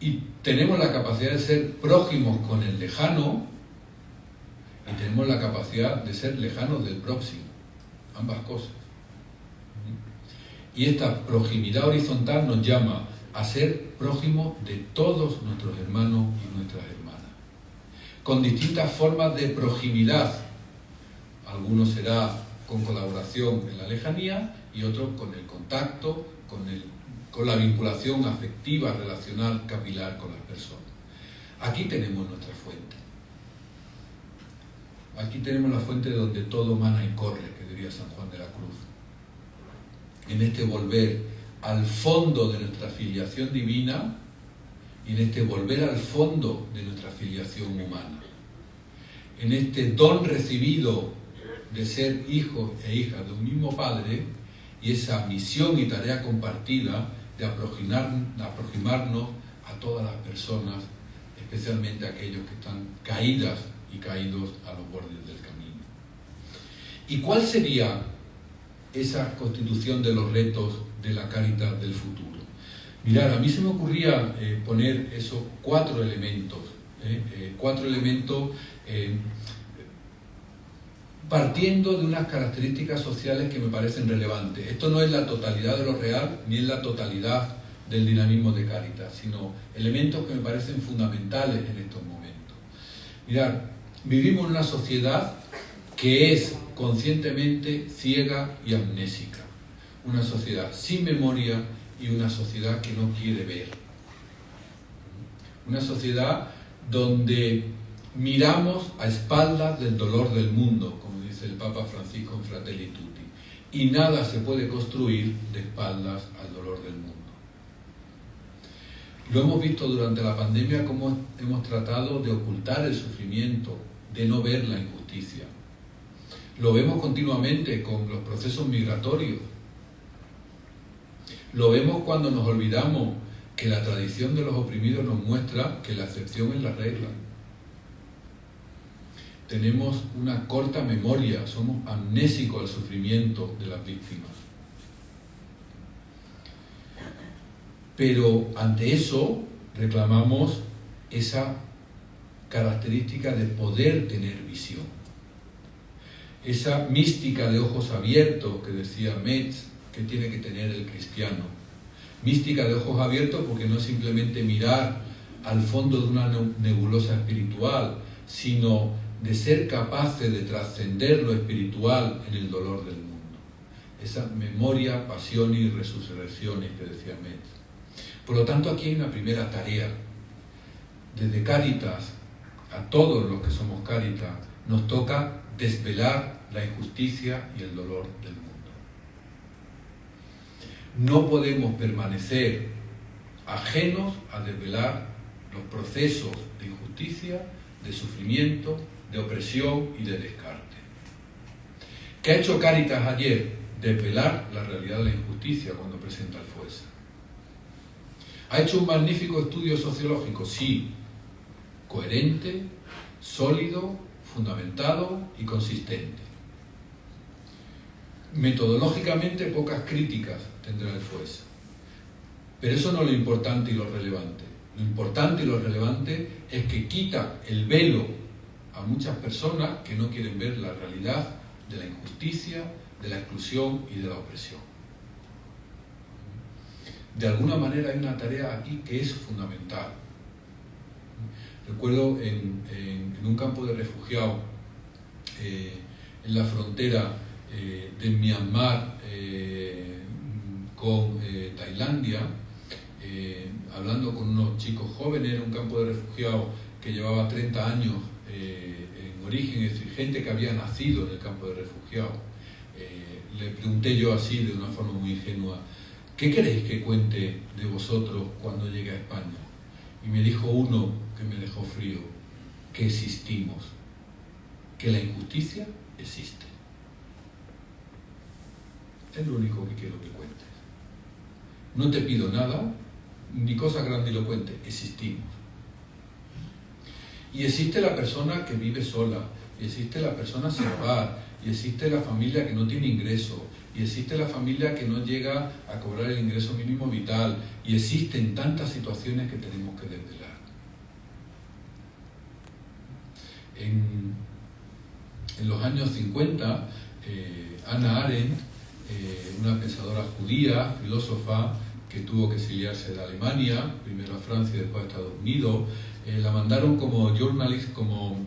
Y tenemos la capacidad de ser prójimos con el lejano, y tenemos la capacidad de ser lejanos del próximo, ambas cosas. Y esta proximidad horizontal nos llama a ser prójimos de todos nuestros hermanos y nuestras hermanas, con distintas formas de proximidad. Algunos será con colaboración en la lejanía y otros con el contacto, con la vinculación afectiva, relacional, capilar con las personas. Aquí tenemos nuestra fuente. Aquí tenemos la fuente donde todo mana y corre, que diría San Juan de la Cruz. En este volver al fondo de nuestra filiación divina y en este volver al fondo de nuestra filiación humana. En este don recibido de ser hijos e hijas de un mismo Padre y esa misión y tarea compartida de aproximarnos a todas las personas, especialmente a aquellos que están caídas y caídos a los bordes del camino. ¿Y cuál sería esa constitución de los retos de la Cáritas del futuro? Mirad, a mí se me ocurría poner esos 4 elementos, partiendo de unas características sociales que me parecen relevantes. Esto no es la totalidad de lo real, ni es la totalidad del dinamismo de Cáritas, sino elementos que me parecen fundamentales en estos momentos. Mirad, vivimos en una sociedad que es conscientemente ciega y amnésica, una sociedad sin memoria y una sociedad que no quiere ver. Una sociedad donde miramos a espaldas del dolor del mundo, como dice el Papa Francisco en Fratelli Tutti, y nada se puede construir de espaldas al dolor del mundo. Lo hemos visto durante la pandemia cómo hemos tratado de ocultar el sufrimiento, de no ver la injusticia. Lo vemos continuamente con los procesos migratorios. Lo vemos cuando nos olvidamos que la tradición de los oprimidos nos muestra que la excepción es la regla. Tenemos una corta memoria, somos amnésicos al sufrimiento de las víctimas. Pero ante eso reclamamos esa característica de poder tener visión. Esa mística de ojos abiertos que decía Metz que tiene que tener el cristiano. Mística de ojos abiertos porque no es simplemente mirar al fondo de una nebulosa espiritual, sino de ser capaces de trascender lo espiritual en el dolor del mundo. Esa memoria, pasión y resurrecciones que decía Metz. Por lo tanto, aquí hay una primera tarea. Desde Cáritas, a todos los que somos Cáritas, nos toca desvelar la injusticia y el dolor del mundo. No podemos permanecer ajenos a desvelar los procesos de injusticia, de sufrimiento, de opresión y de descarte. ¿Qué ha hecho Cáritas ayer? Desvelar la realidad de la injusticia cuando presenta el FUESA. ¿Ha hecho un magnífico estudio sociológico? Sí. Coherente, sólido, fundamentado y consistente. Metodológicamente pocas críticas tendrá el FUESA. Pero eso no es lo importante y lo relevante. Lo importante y lo relevante es que quita el velo a muchas personas que no quieren ver la realidad de la injusticia, de la exclusión y de la opresión. De alguna manera hay una tarea aquí que es fundamental. Recuerdo en un campo de refugiados en la frontera de Myanmar con Tailandia, hablando con unos chicos jóvenes, era un campo de refugiados que llevaba 30 años en origen, es decir, gente que había nacido en el campo de refugiados. Le pregunté yo así, de una forma muy ingenua, ¿qué queréis que cuente de vosotros cuando llegue a España? Y me dijo uno que me dejó frío, que existimos, que la injusticia existe. Es lo único que quiero que cuentes. No te pido nada, ni cosa grandilocuente, existimos. Y existe la persona que vive sola, y existe la persona sin hogar, y existe la familia que no tiene ingreso, y existe la familia que no llega a cobrar el ingreso mínimo vital, y existen tantas situaciones que tenemos que desvelar. En los años 50, Hannah Arendt, una pensadora judía, filósofa, que tuvo que exiliarse de Alemania, primero a Francia y después a Estados Unidos, la mandaron como journalist, como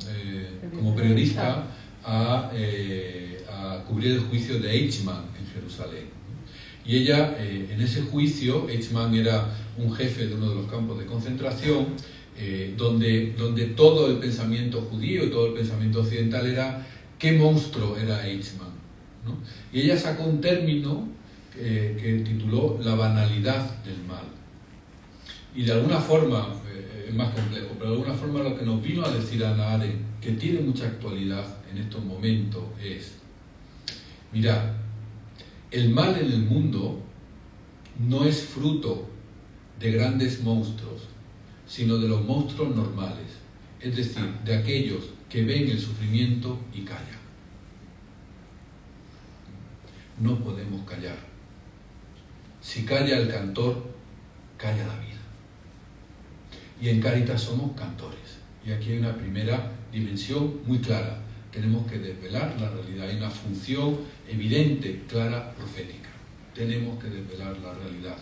periodista, a cubrir el juicio de Eichmann en Jerusalén. Y ella, en ese juicio, Eichmann era un jefe de uno de los campos de concentración, donde todo el pensamiento judío y todo el pensamiento occidental era qué monstruo era Eichmann, ¿no? Y ella sacó un término que tituló la banalidad del mal. Y de alguna forma, es más complejo, pero de alguna forma lo que nos vino a decir Hannah Arendt, que tiene mucha actualidad en estos momentos, es: mirad, el mal en el mundo no es fruto de grandes monstruos, sino de los monstruos normales, es decir, de aquellos que ven el sufrimiento y callan. no podemos callar. Si calla el cantor, calla la vida. Y en Cáritas somos cantores. Y aquí hay una primera dimensión muy clara. Tenemos que desvelar la realidad. Hay una función evidente, clara, profética. Tenemos que desvelar la realidad.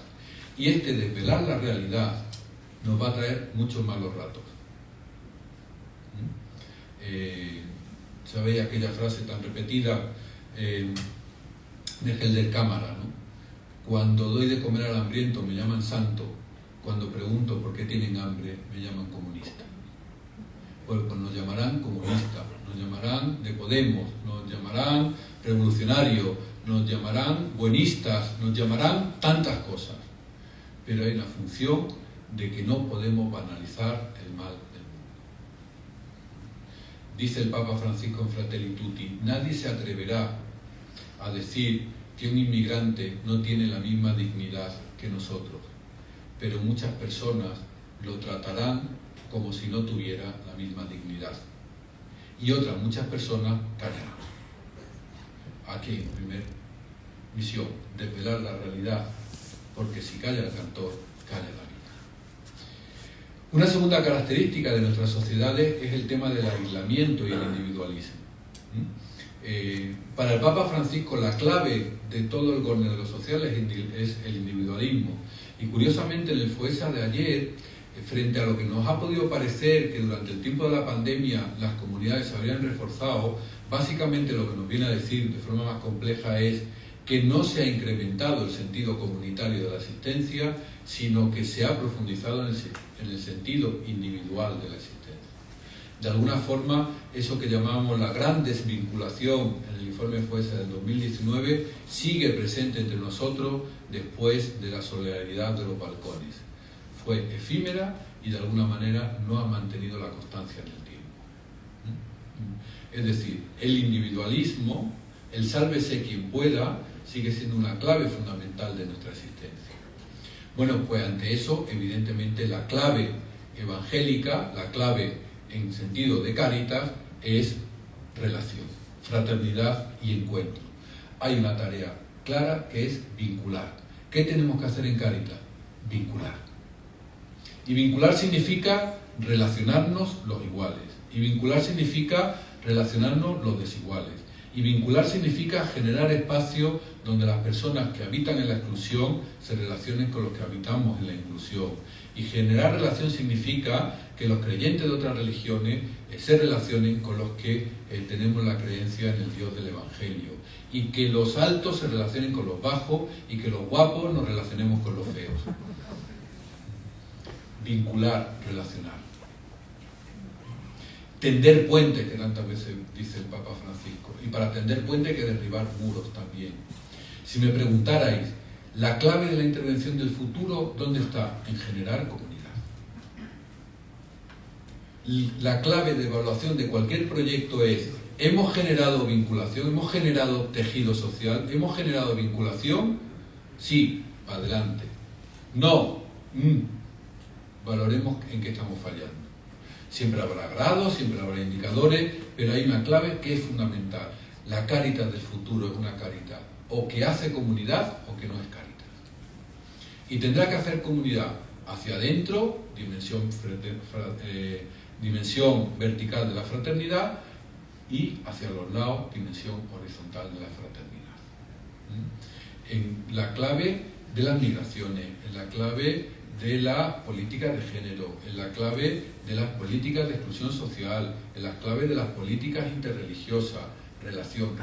Y este desvelar la realidad nos va a traer muchos malos ratos. ¿Sabéis aquella frase tan repetida de Helder Cámara, ¿no? Cuando doy de comer al hambriento me llaman santo, cuando pregunto por qué tienen hambre me llaman comunista. Pues nos llamarán comunistas, nos llamarán de Podemos, nos llamarán revolucionarios, nos llamarán buenistas, nos llamarán tantas cosas. Pero hay una función de que no podemos banalizar el mal del mundo. Dice el Papa Francisco en Fratelli Tutti, nadie se atreverá a decir que un inmigrante no tiene la misma dignidad que nosotros, pero muchas personas lo tratarán como si no tuviera la misma dignidad. Y otras muchas personas callarán. Aquí, en primer misión, desvelar la realidad, porque si calla el cantor, calla la vida. Una segunda característica de nuestras sociedades es el tema del aislamiento y el individualismo. Para el Papa Francisco la clave de todo el gobierno de los sociales es el individualismo. Y curiosamente en el FOESA de ayer, frente a lo que nos ha podido parecer que durante el tiempo de la pandemia las comunidades se habrían reforzado, básicamente lo que nos viene a decir de forma más compleja es que no se ha incrementado el sentido comunitario de la asistencia, sino que se ha profundizado en el sentido individual de la asistencia. De alguna forma, eso que llamamos la gran desvinculación en el informe FOESA del 2019 sigue presente entre nosotros después de la solidaridad de los balcones. Fue efímera y de alguna manera no ha mantenido la constancia en el tiempo. Es decir, el individualismo, el sálvese quien pueda, sigue siendo una clave fundamental de nuestra existencia. Bueno, pues ante eso, evidentemente, la clave evangélica, la clave en sentido de Cáritas, es relación, fraternidad y encuentro. Hay una tarea clara que es vincular. ¿Qué tenemos que hacer en Cáritas? Vincular. Y vincular significa relacionarnos los iguales. Y vincular significa relacionarnos los desiguales. Y vincular significa generar espacios donde las personas que habitan en la exclusión se relacionen con los que habitamos en la inclusión. Y generar relación significa que los creyentes de otras religiones se relacionen con los que tenemos la creencia en el Dios del Evangelio. Y que los altos se relacionen con los bajos y que los guapos nos relacionemos con los feos. Vincular, relacionar. Tender puentes, que tantas veces dice el Papa Francisco. Y para tender puentes hay que derribar muros también. Si me preguntarais, la clave de la intervención del futuro, ¿dónde está? En generar comunidad. La clave de evaluación de cualquier proyecto es, ¿hemos generado vinculación? ¿Hemos generado tejido social? ¿Hemos generado vinculación? Sí, adelante. No, valoremos en qué estamos fallando. Siempre habrá grados, siempre habrá indicadores, pero hay una clave que es fundamental. La Cáritas del futuro es una Cáritas o que hace comunidad o que no es Cáritas. Y tendrá que hacer comunidad hacia adentro, dimensión vertical de la fraternidad, y hacia los lados, dimensión horizontal de la fraternidad. En la clave de las migraciones, en la clave de la política de género, en la clave de las políticas de exclusión social, en las claves de las políticas interreligiosas, relación,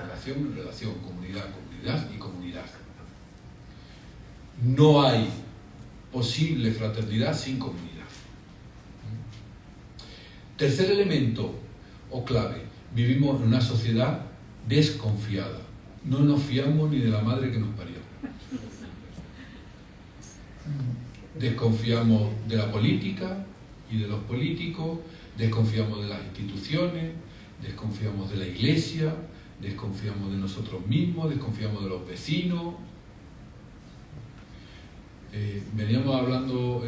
comunidad y comunidad. No hay posible fraternidad sin comunidad. Tercer elemento o clave, vivimos en una sociedad desconfiada. No nos fiamos ni de la madre que nos parió. Desconfiamos de la política y de los políticos, desconfiamos de las instituciones, desconfiamos de la iglesia, desconfiamos de nosotros mismos, desconfiamos de los vecinos. Veníamos hablando,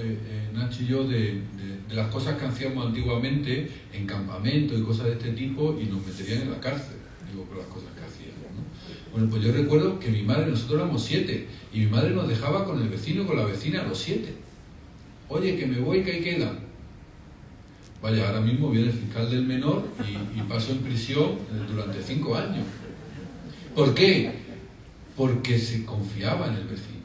Nacho y yo, de las cosas que hacíamos antiguamente en campamentos y cosas de este tipo y nos meterían en la cárcel. digo, por las cosas que hacía, ¿no? Bueno, pues yo recuerdo que mi madre, nosotros éramos 7, y mi madre nos dejaba con el vecino y con la vecina a los 7. Oye, que me voy, que ahí quedan. Vaya, ahora mismo viene el fiscal del menor y paso en prisión durante 5 años. ¿Por qué? Porque se confiaba en el vecino.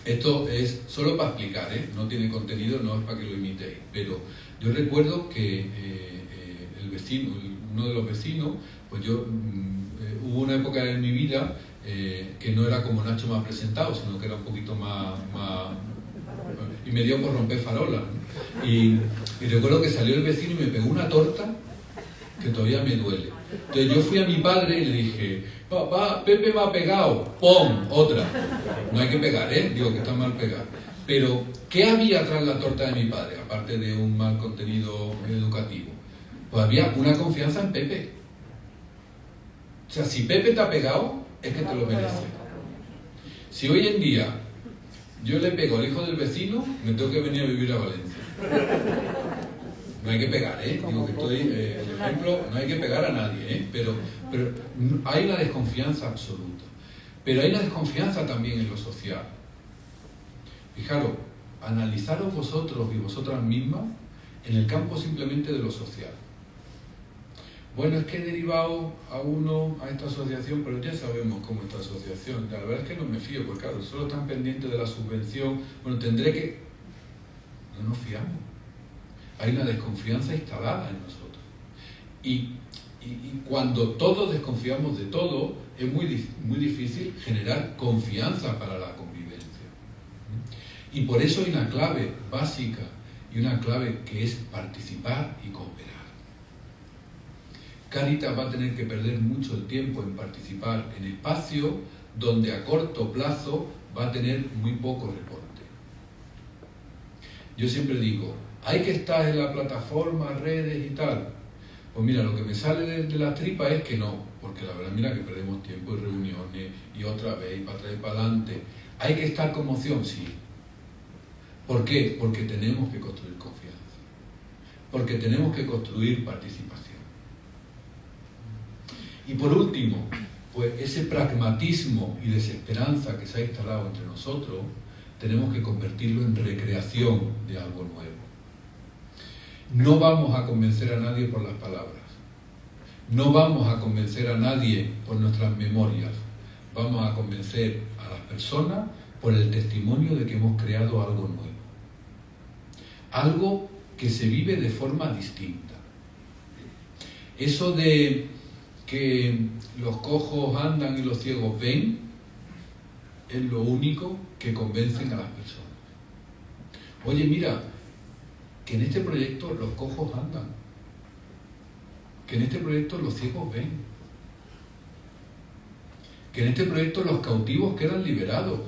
Esto es solo para explicar, no tiene contenido, no es para que lo imitéis, pero yo recuerdo que el vecino, uno de los vecinos, pues yo, hubo una época en mi vida que no era como Nacho más presentado, sino que era un poquito más y me dio por romper farolas, ¿no? Y recuerdo que salió el vecino y me pegó una torta que todavía me duele. Entonces yo fui a mi padre y le dije, papá, Pepe me ha pegado, ¡pum! Otra. No hay que pegar, digo que está mal pegar. Pero, ¿qué había tras la torta de mi padre, aparte de un mal contenido educativo? Pues había una confianza en Pepe. O sea, si Pepe te ha pegado, es que te lo mereces. Si hoy en día yo le pego al hijo del vecino, me tengo que venir a vivir a Valencia. No hay que pegar, digo que estoy, el ejemplo, no hay que pegar a nadie, pero hay una desconfianza absoluta. Pero hay una desconfianza también en lo social. Fijaros, analizaros vosotros y vosotras mismas en el campo simplemente de lo social. Bueno, es que he derivado a esta asociación, pero ya sabemos cómo esta asociación. La verdad es que no me fío, porque claro, solo están pendientes de la subvención. Bueno, tendré que... No nos fiamos. Hay una desconfianza instalada en nosotros. Y cuando todos desconfiamos de todo, es muy difícil generar confianza para la convivencia. Y por eso hay una clave básica y una clave que es participar y cooperar. Cáritas va a tener que perder mucho el tiempo en participar en espacios donde a corto plazo va a tener muy poco reporte. Yo siempre digo, hay que estar en la plataforma, redes y tal. Pues mira, lo que me sale de la tripa es que no, porque la verdad, mira que perdemos tiempo en reuniones y otra vez, y para atrás y para adelante. ¿Hay que estar como opción? Sí. ¿Por qué? Porque tenemos que construir confianza. Porque tenemos que construir participación. Y por último, pues ese pragmatismo y desesperanza que se ha instalado entre nosotros, tenemos que convertirlo en recreación de algo nuevo. No vamos a convencer a nadie por las palabras. No vamos a convencer a nadie por nuestras memorias. Vamos a convencer a las personas por el testimonio de que hemos creado algo nuevo. Algo que se vive de forma distinta. Eso de que los cojos andan y los ciegos ven es lo único que convencen a las personas. Oye, mira, que en este proyecto los cojos andan, que en este proyecto los ciegos ven, que en este proyecto los cautivos quedan liberados.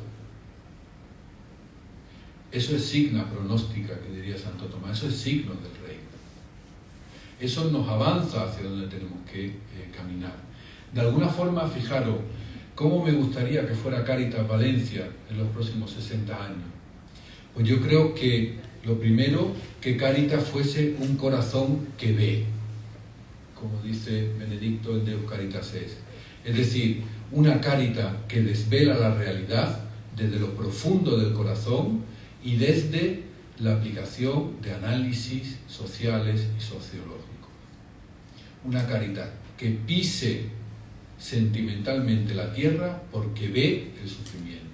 Eso es signa pronóstica, que diría Santo Tomás, eso es signo del reino. Eso nos avanza hacia donde tenemos que caminar. De alguna forma, fijaros, ¿cómo me gustaría que fuera Cáritas Valencia en los próximos 60 años? Pues yo creo que lo primero, que Cáritas fuese un corazón que ve, como dice Benedicto en Deus Caritas es. Es decir, una Cáritas que desvela la realidad desde lo profundo del corazón y desde la aplicación de análisis sociales y sociológicos. Una Cáritas que pise sentimentalmente la tierra porque ve el sufrimiento.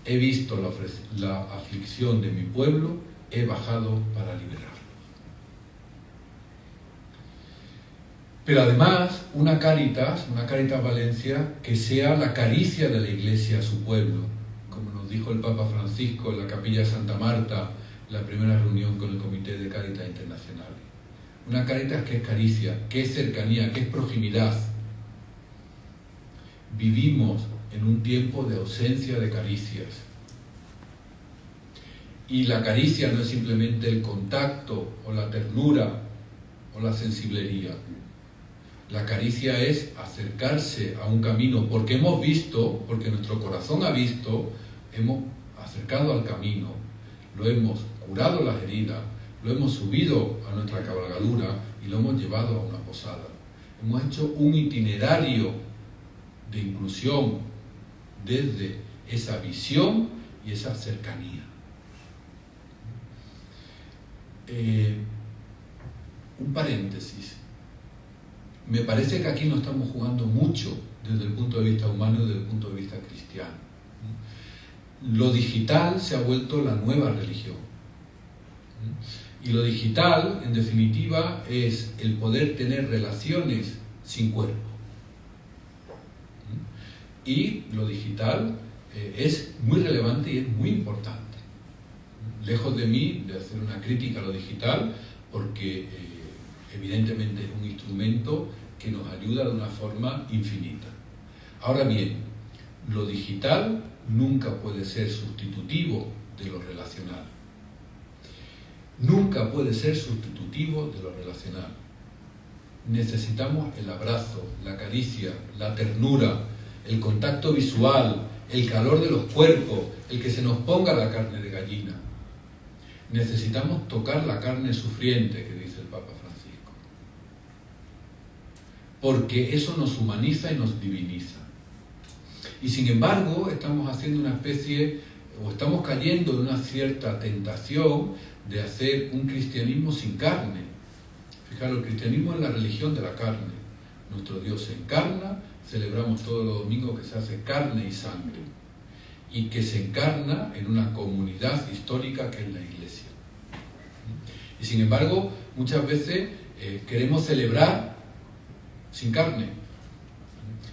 He visto la aflicción de mi pueblo, he bajado para liberarlo. Pero además, una Cáritas Valencia, que sea la caricia de la Iglesia a su pueblo, como nos dijo el Papa Francisco en la Capilla de Santa Marta, la primera reunión con el Comité de Cáritas Internacional. Una Cáritas que es caricia, que es cercanía, que es proximidad. Vivimos en un tiempo de ausencia de caricias. Y la caricia no es simplemente el contacto o la ternura o la sensiblería. La caricia es acercarse a un camino, porque hemos visto, porque nuestro corazón ha visto, hemos acercado al camino, lo hemos curado las heridas, lo hemos subido a nuestra cabalgadura y lo hemos llevado a una posada. Hemos hecho un itinerario de inclusión desde esa visión y esa cercanía. Un paréntesis. Me parece que aquí no estamos jugando mucho desde el punto de vista humano y desde el punto de vista cristiano. Lo digital se ha vuelto la nueva religión. Y lo digital, en definitiva, es el poder tener relaciones sin cuerpo. Y lo digital es muy relevante y es muy importante. Lejos de mí de hacer una crítica a lo digital, porque evidentemente es un instrumento que nos ayuda de una forma infinita. Ahora bien, lo digital nunca puede ser sustitutivo de lo relacional. Nunca puede ser sustitutivo de lo relacional. Necesitamos el abrazo, la caricia, la ternura, el contacto visual, el calor de los cuerpos, el que se nos ponga la carne de gallina. Necesitamos tocar la carne sufriente, que dice el Papa Francisco. Porque eso nos humaniza y nos diviniza. Y sin embargo, estamos haciendo una especie, o estamos cayendo en una cierta tentación de hacer un cristianismo sin carne. Fijaros, el cristianismo es la religión de la carne. Nuestro Dios se encarna, celebramos todos los domingos que se hace carne y sangre, y que se encarna en una comunidad histórica que es la Iglesia. Y sin embargo, muchas veces queremos celebrar sin carne.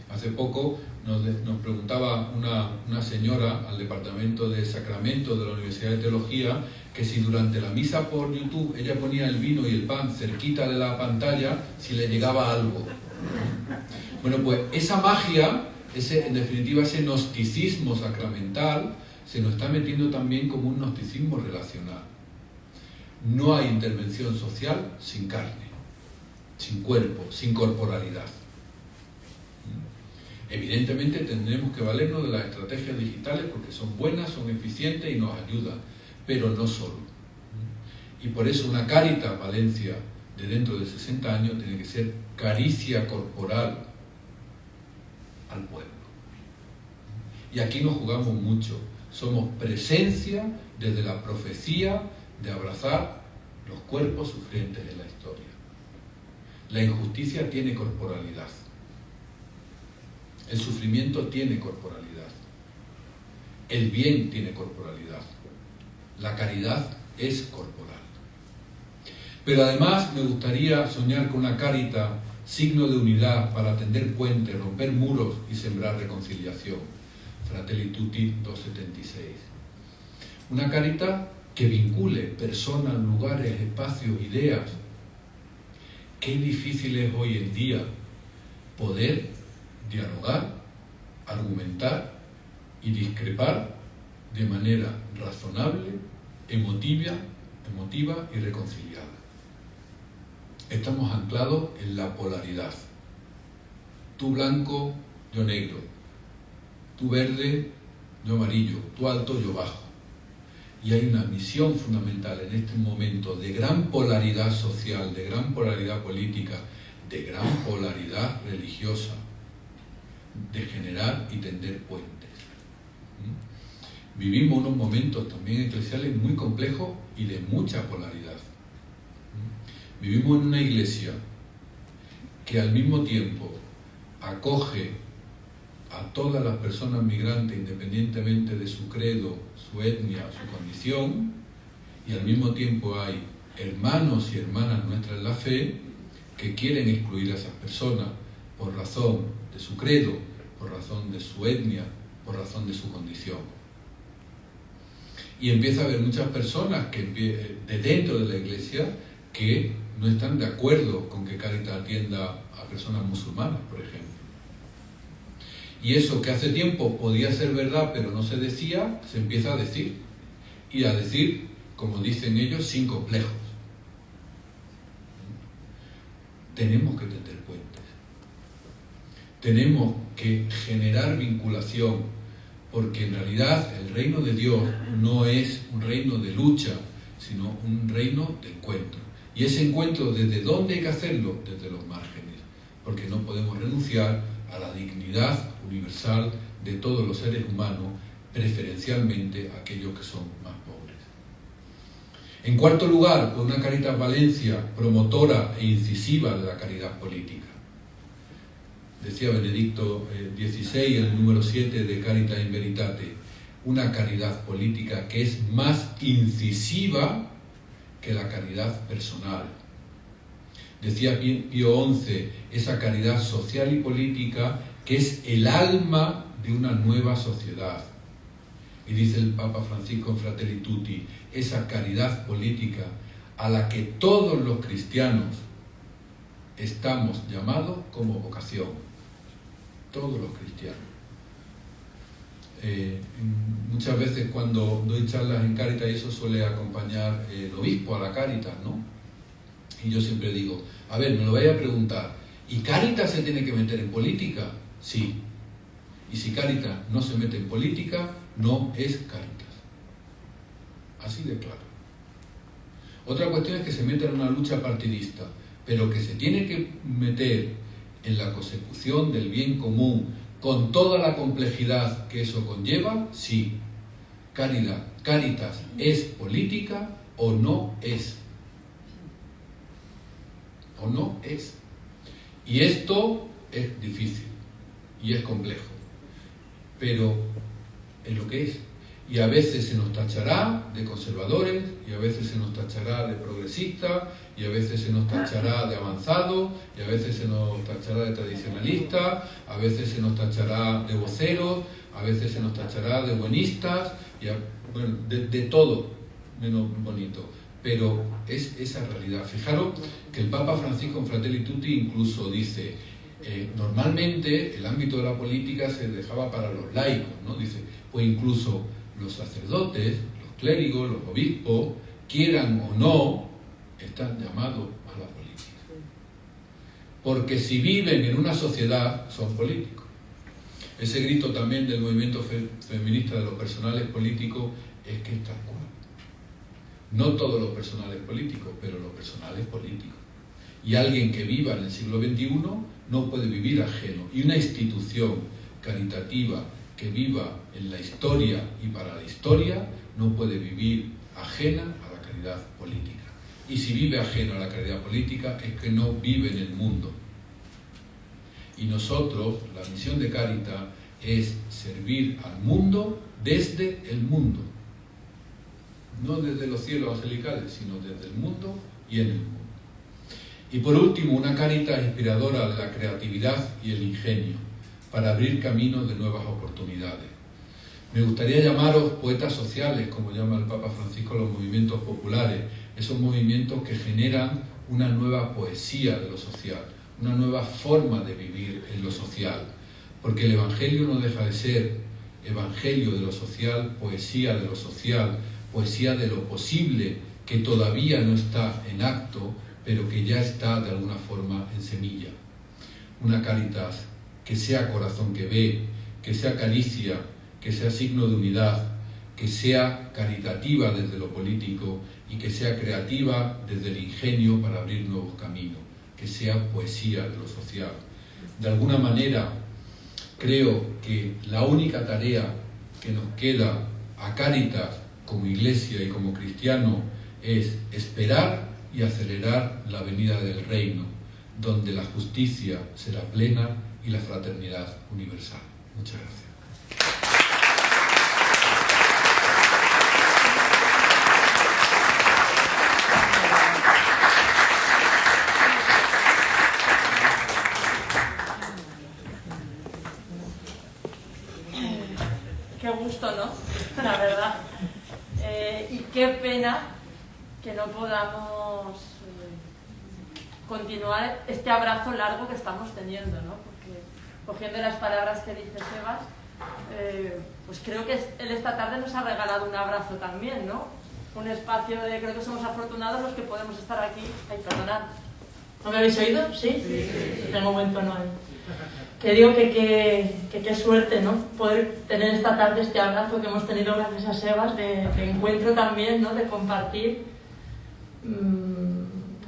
Hace poco nos preguntaba una señora al departamento de Sacramentos de la Universidad de Teología que si durante la misa por YouTube ella ponía el vino y el pan cerquita de la pantalla, si le llegaba algo. Bueno, pues esa magia, en definitiva ese gnosticismo sacramental, se nos está metiendo también como un gnosticismo relacional. No hay intervención social sin carne, sin cuerpo, sin corporalidad. Evidentemente tendremos que valernos de las estrategias digitales porque son buenas, son eficientes y nos ayudan, pero no solo. Y por eso una Cáritas Valencia de dentro de 60 años tiene que ser caricia corporal al pueblo. Y aquí nos jugamos mucho. Somos presencia desde la profecía de abrazar los cuerpos sufrientes de la historia. La injusticia tiene corporalidad. El sufrimiento tiene corporalidad. El bien tiene corporalidad. La caridad es corporal. Pero además me gustaría soñar con una Cáritas, signo de unidad para tender puentes, romper muros y sembrar reconciliación. Fratelli Tutti 276. Una Cáritas que vincule personas, lugares, espacios, ideas. Qué difícil es hoy en día poder dialogar, argumentar y discrepar de manera razonable, emotiva y reconciliada. Estamos anclados en la polaridad. Tú blanco, yo negro. Tú verde, yo amarillo. Tú alto, yo bajo. Y hay una misión fundamental en este momento de gran polaridad social, de gran polaridad política, de gran polaridad religiosa, de generar y tender puentes. Vivimos unos momentos también eclesiales muy complejos y de mucha polaridad. Vivimos en una iglesia que al mismo tiempo acoge a todas las personas migrantes independientemente de su credo, su etnia, su condición, y al mismo tiempo hay hermanos y hermanas nuestras en la fe que quieren excluir a esas personas por razón de su credo, por razón de su etnia, por razón de su condición. Y empieza a haber muchas personas que de dentro de la iglesia que no están de acuerdo con que Cáritas atienda a personas musulmanas, por ejemplo. Y eso que hace tiempo podía ser verdad pero no se decía, se empieza a decir. Y a decir, como dicen ellos, sin complejos. Tenemos que tender puentes. Tenemos que generar vinculación, porque en realidad el reino de Dios no es un reino de lucha, sino un reino de encuentro. Y ese encuentro, ¿desde dónde hay que hacerlo? Desde los márgenes, porque no podemos renunciar a la dignidad universal de todos los seres humanos, preferencialmente aquellos que son más pobres. En cuarto lugar, una Caritas Valencia promotora e incisiva de la caridad política. Decía Benedicto XVI, en el número 7 de Caritas in Veritate, una caridad política que es más incisiva que la caridad personal. Decía Pío XI, esa caridad social y política que es el alma de una nueva sociedad. Y dice el Papa Francisco en Fratelli Tutti, esa caridad política a la que todos los cristianos estamos llamados como vocación. Todos los cristianos. Muchas veces cuando doy charlas en Cáritas, y eso suele acompañar el obispo a la Cáritas, ¿no? Y yo siempre digo, a ver, me lo vais a preguntar, ¿y Cáritas se tiene que meter en política? Sí. Y si Cáritas no se mete en política, no es Cáritas. Así de claro. Otra cuestión es que se meta en una lucha partidista, pero que se tiene que meter en la consecución del bien común, con toda la complejidad que eso conlleva, sí. Cáritas es política o no es. O no es. Y esto es difícil y es complejo, pero es lo que es. Y a veces se nos tachará de conservadores, y a veces se nos tachará de progresistas, y a veces se nos tachará de avanzados, y a veces se nos tachará de tradicionalistas, a veces se nos tachará de voceros, a veces se nos tachará de buenistas, bueno, de todo menos bonito. Pero es esa realidad. Fijaros que el Papa Francisco en Fratelli Tutti incluso dice, normalmente el ámbito de la política se dejaba para los laicos, ¿no? Dice, pues incluso los sacerdotes, los clérigos, los obispos, quieran o no, están llamados a la política. Porque si viven en una sociedad, son políticos. Ese grito también del movimiento feminista de los personales políticos es que es tal cual. No todos los personales políticos, pero los personales políticos. Y alguien que viva en el siglo XXI no puede vivir ajeno. Y una institución caritativa que viva en la historia y para la historia no puede vivir ajena a la caridad política. Y si vive ajeno a la caridad política es que no vive en el mundo. Y nosotros, la misión de Cáritas es servir al mundo desde el mundo. No desde los cielos angelicales, sino desde el mundo y en el mundo. Y por último, una Cáritas inspiradora de la creatividad y el ingenio, para abrir caminos de nuevas oportunidades. Me gustaría llamaros poetas sociales, como llama el Papa Francisco los movimientos populares, esos movimientos que generan una nueva poesía de lo social, una nueva forma de vivir en lo social, porque el Evangelio no deja de ser Evangelio de lo social, poesía de lo social, poesía de lo posible, que todavía no está en acto, pero que ya está de alguna forma en semilla. Una Cáritas que sea corazón que ve, que sea caricia, que sea signo de unidad, que sea caritativa desde lo político y que sea creativa desde el ingenio para abrir nuevos caminos, que sea poesía de lo social. De alguna manera, creo que la única tarea que nos queda a Cáritas como iglesia y como cristiano es esperar y acelerar la venida del reino, donde la justicia será plena y la fraternidad universal. Muchas gracias. Qué gusto, ¿no? La verdad. Y qué pena que no podamos continuar este abrazo largo que estamos teniendo, ¿no? Porque cogiendo las palabras que dice Sebas, pues creo que él esta tarde nos ha regalado un abrazo también, ¿no? Un espacio de, creo que somos afortunados los que podemos estar aquí. Ay, perdonad. ¿No me habéis oído? ¿Sí? Sí. En el momento no hay. Que digo que qué suerte, ¿no? Poder tener esta tarde este abrazo que hemos tenido gracias a Sebas, de encuentro también, ¿no? De compartir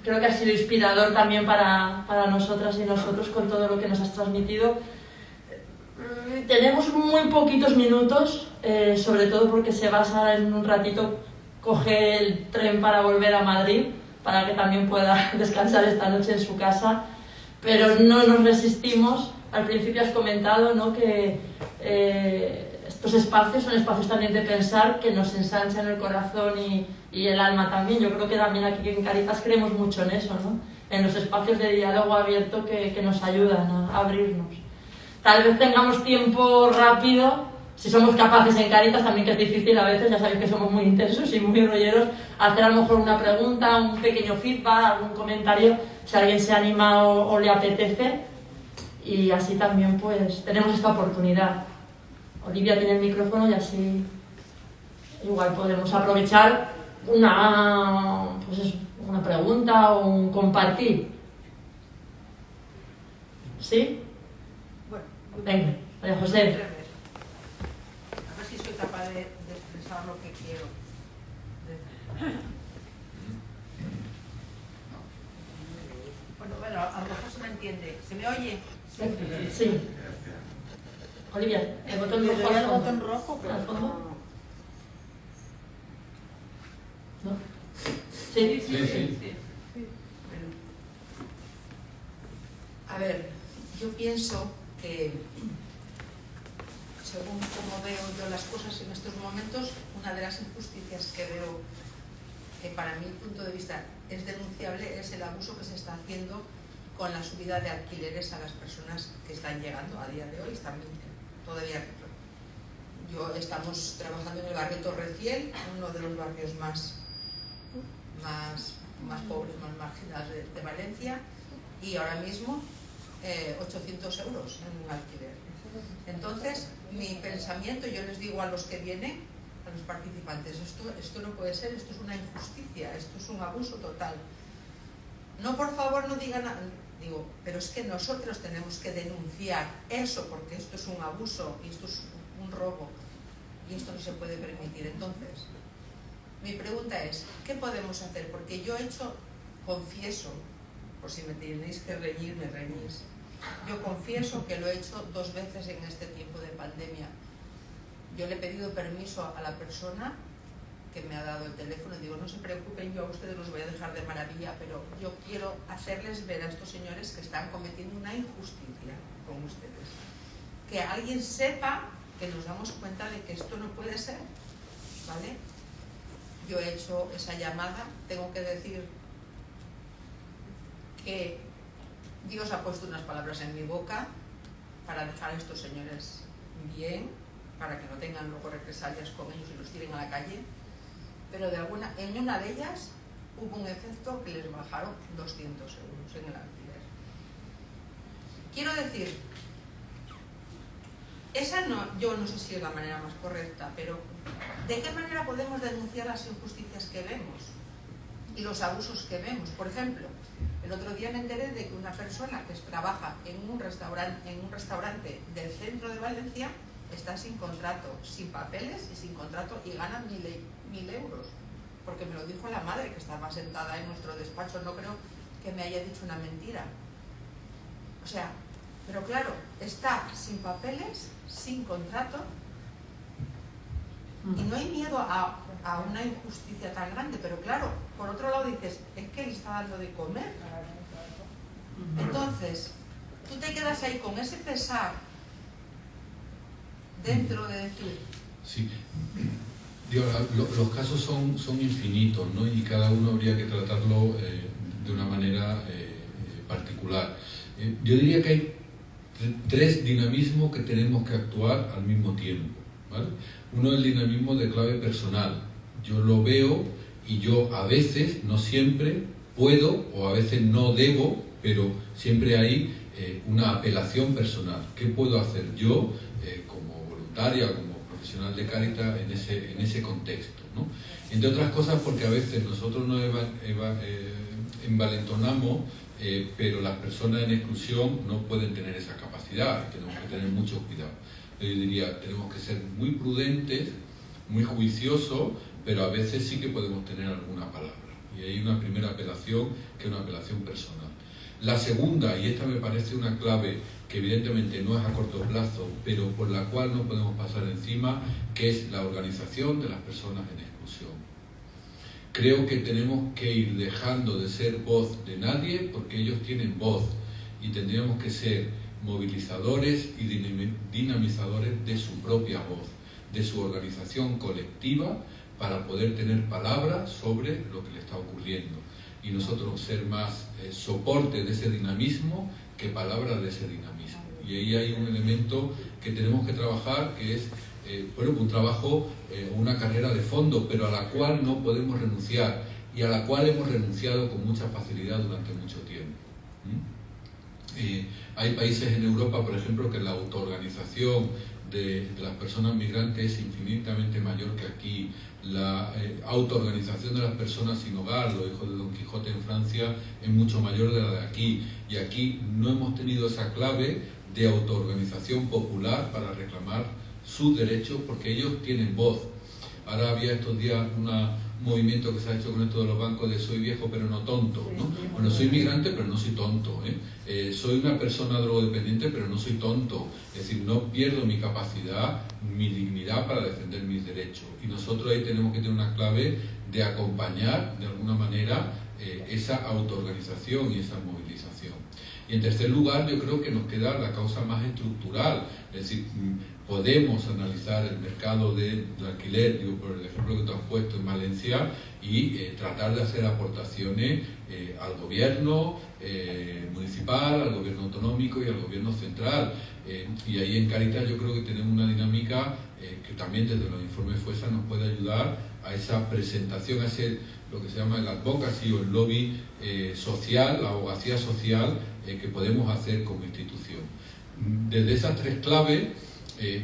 creo que ha sido inspirador también para nosotras y nosotros con todo lo que nos has transmitido. Tenemos muy poquitos minutos, sobre todo porque Sebas ahora en un ratito coge el tren para volver a Madrid, para que también pueda descansar esta noche en su casa, pero no nos resistimos. Al principio has comentado, ¿no?, que estos espacios son espacios también de pensar, que nos ensanchan el corazón y el alma también. Yo creo que también aquí en Cáritas creemos mucho en eso, ¿no?, en los espacios de diálogo abierto que nos ayudan a abrirnos. Tal vez tengamos tiempo rápido, si somos capaces en Cáritas, también, que es difícil a veces, ya sabéis que somos muy intensos y muy rolleros, hacer a lo mejor una pregunta, un pequeño feedback, algún comentario, si alguien se anima o le apetece, y así también pues tenemos esta oportunidad. Olivia tiene el micrófono y así igual podemos aprovechar una pregunta o un compartir. ¿Sí? Bueno, Venga, María José. A ver si soy capaz de expresar lo que quiero. Bueno, a lo mejor se me entiende. ¿Se me oye? Sí. Olivia, el botón rojo. El botón rojo, pero ¿Al fondo? no. ¿No? Sí. Sí. A ver, yo pienso que, según cómo veo yo las cosas en estos momentos, una de las injusticias que veo, que para mi punto de vista es denunciable, es el abuso que se está haciendo con la subida de alquileres a las personas que están llegando a día de hoy. Todavía estamos trabajando en el barrio Torreciel, uno de los barrios más pobres, más marginados de Valencia, y ahora mismo 800 euros en un alquiler. Entonces, mi pensamiento, yo les digo a los que vienen, a los participantes, esto no puede ser, esto es una injusticia, esto es un abuso total. No, por favor, no digan nada. Digo, pero es que nosotros tenemos que denunciar eso, porque esto es un abuso y esto es un robo y esto no se puede permitir. Entonces, mi pregunta es, ¿qué podemos hacer? Porque yo confieso, por si me tenéis que reñir, me reñís, yo confieso que lo he hecho 2 veces en este tiempo de pandemia. Yo le he pedido permiso a la persona que me ha dado el teléfono y digo, no se preocupen, yo a ustedes los voy a dejar de maravilla, pero yo quiero hacerles ver a estos señores que están cometiendo una injusticia con ustedes. Que alguien sepa que nos damos cuenta de que esto no puede ser, ¿vale? Yo he hecho esa llamada, tengo que decir que Dios ha puesto unas palabras en mi boca para dejar a estos señores bien, para que no tengan luego represalias con ellos y los tiren a la calle, pero en una de ellas hubo un efecto que les bajaron 200 euros en el alquiler. Quiero decir, yo no sé si es la manera más correcta, pero ¿de qué manera podemos denunciar las injusticias que vemos y los abusos que vemos? Por ejemplo, el otro día me enteré de que una persona que trabaja en un restaurante del centro de Valencia está sin contrato, sin papeles y sin contrato, y gana 1.000 euros, porque me lo dijo la madre que estaba sentada en nuestro despacho. No creo que me haya dicho una mentira. O sea, pero claro, está sin papeles, sin contrato, y no hay miedo a una injusticia tan grande. Pero claro, por otro lado dices, es que le está dando de comer. Entonces, tú te quedas ahí con ese pesar dentro de decir... Sí. Digo, los casos son infinitos, ¿no? Y cada uno habría que tratarlo de una manera particular. Yo diría que hay 3 dinamismos que tenemos que actuar al mismo tiempo, ¿vale? Uno es el dinamismo de clave personal. Yo lo veo y yo a veces, no siempre, puedo o a veces no debo, pero siempre hay una apelación personal. ¿Qué puedo hacer yo como voluntaria, como profesional de Cáritas en ese contexto, ¿no? Entre otras cosas porque a veces nosotros nos envalentonamos, pero las personas en exclusión no pueden tener esa capacidad, tenemos que tener mucho cuidado. Yo diría, tenemos que ser muy prudentes, muy juiciosos, pero a veces sí que podemos tener alguna palabra. Y hay una primera apelación que es una apelación personal. La segunda, y esta me parece una clave que evidentemente no es a corto plazo, pero por la cual no podemos pasar encima, que es la organización de las personas en exclusión. Creo que tenemos que ir dejando de ser voz de nadie, porque ellos tienen voz, y tendríamos que ser movilizadores y dinamizadores de su propia voz, de su organización colectiva, para poder tener palabras sobre lo que le está ocurriendo. Y nosotros ser más soporte de ese dinamismo que palabras de ese dinamismo. Y ahí hay un elemento que tenemos que trabajar, que es un trabajo, una carrera de fondo, pero a la cual no podemos renunciar y a la cual hemos renunciado con mucha facilidad durante mucho tiempo. Hay países en Europa, por ejemplo, que la autoorganización de las personas migrantes es infinitamente mayor que aquí. La autoorganización de las personas sin hogar, los hijos de Don Quijote en Francia, es mucho mayor de la de aquí. Y aquí no hemos tenido esa clave de autoorganización popular para reclamar sus derechos, porque ellos tienen voz. Ahora había estos días un movimiento que se ha hecho con esto de los bancos de soy viejo pero no tonto, ¿no? Bueno, soy migrante pero no soy tonto, soy una persona drogodependiente pero no soy tonto, es decir, no pierdo mi capacidad, mi dignidad para defender mis derechos. Y nosotros ahí tenemos que tener una clave de acompañar de alguna manera esa autoorganización y esa movilización. Y en tercer lugar, yo creo que nos queda la causa más estructural, es decir, podemos analizar el mercado del alquiler, digo por el ejemplo que tú has puesto en Valencia, y tratar de hacer aportaciones al gobierno municipal, al gobierno autonómico y al gobierno central. Y ahí en Cáritas yo creo que tenemos una dinámica que también desde los informes FUESA nos puede ayudar a esa presentación, a ese lo que se llama el advocacy o el lobby social, la abogacía social que podemos hacer como institución. Desde esas tres claves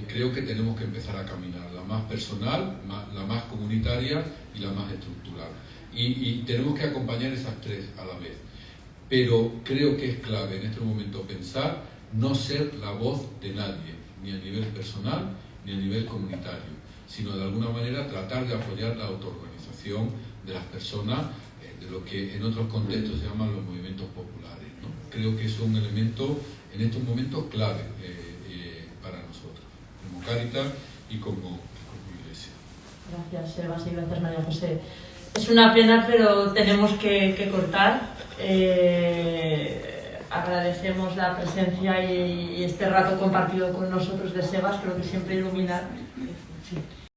creo que tenemos que empezar a caminar, la más personal, la más comunitaria y la más estructural. Y tenemos que acompañar esas tres a la vez. Pero creo que es clave en este momento pensar no ser la voz de nadie, ni a nivel personal ni a nivel comunitario, sino de alguna manera tratar de apoyar la autoorganización de las personas, de lo que en otros contextos se llaman los movimientos populares, ¿no? Creo que es un elemento en estos momentos clave para nosotros, como Cáritas y como Iglesia. Gracias, Sebas, y gracias, María José. Es una pena, pero tenemos que cortar. Agradecemos la presencia y este rato compartido con nosotros de Sebas, creo que siempre ilumina. Sí.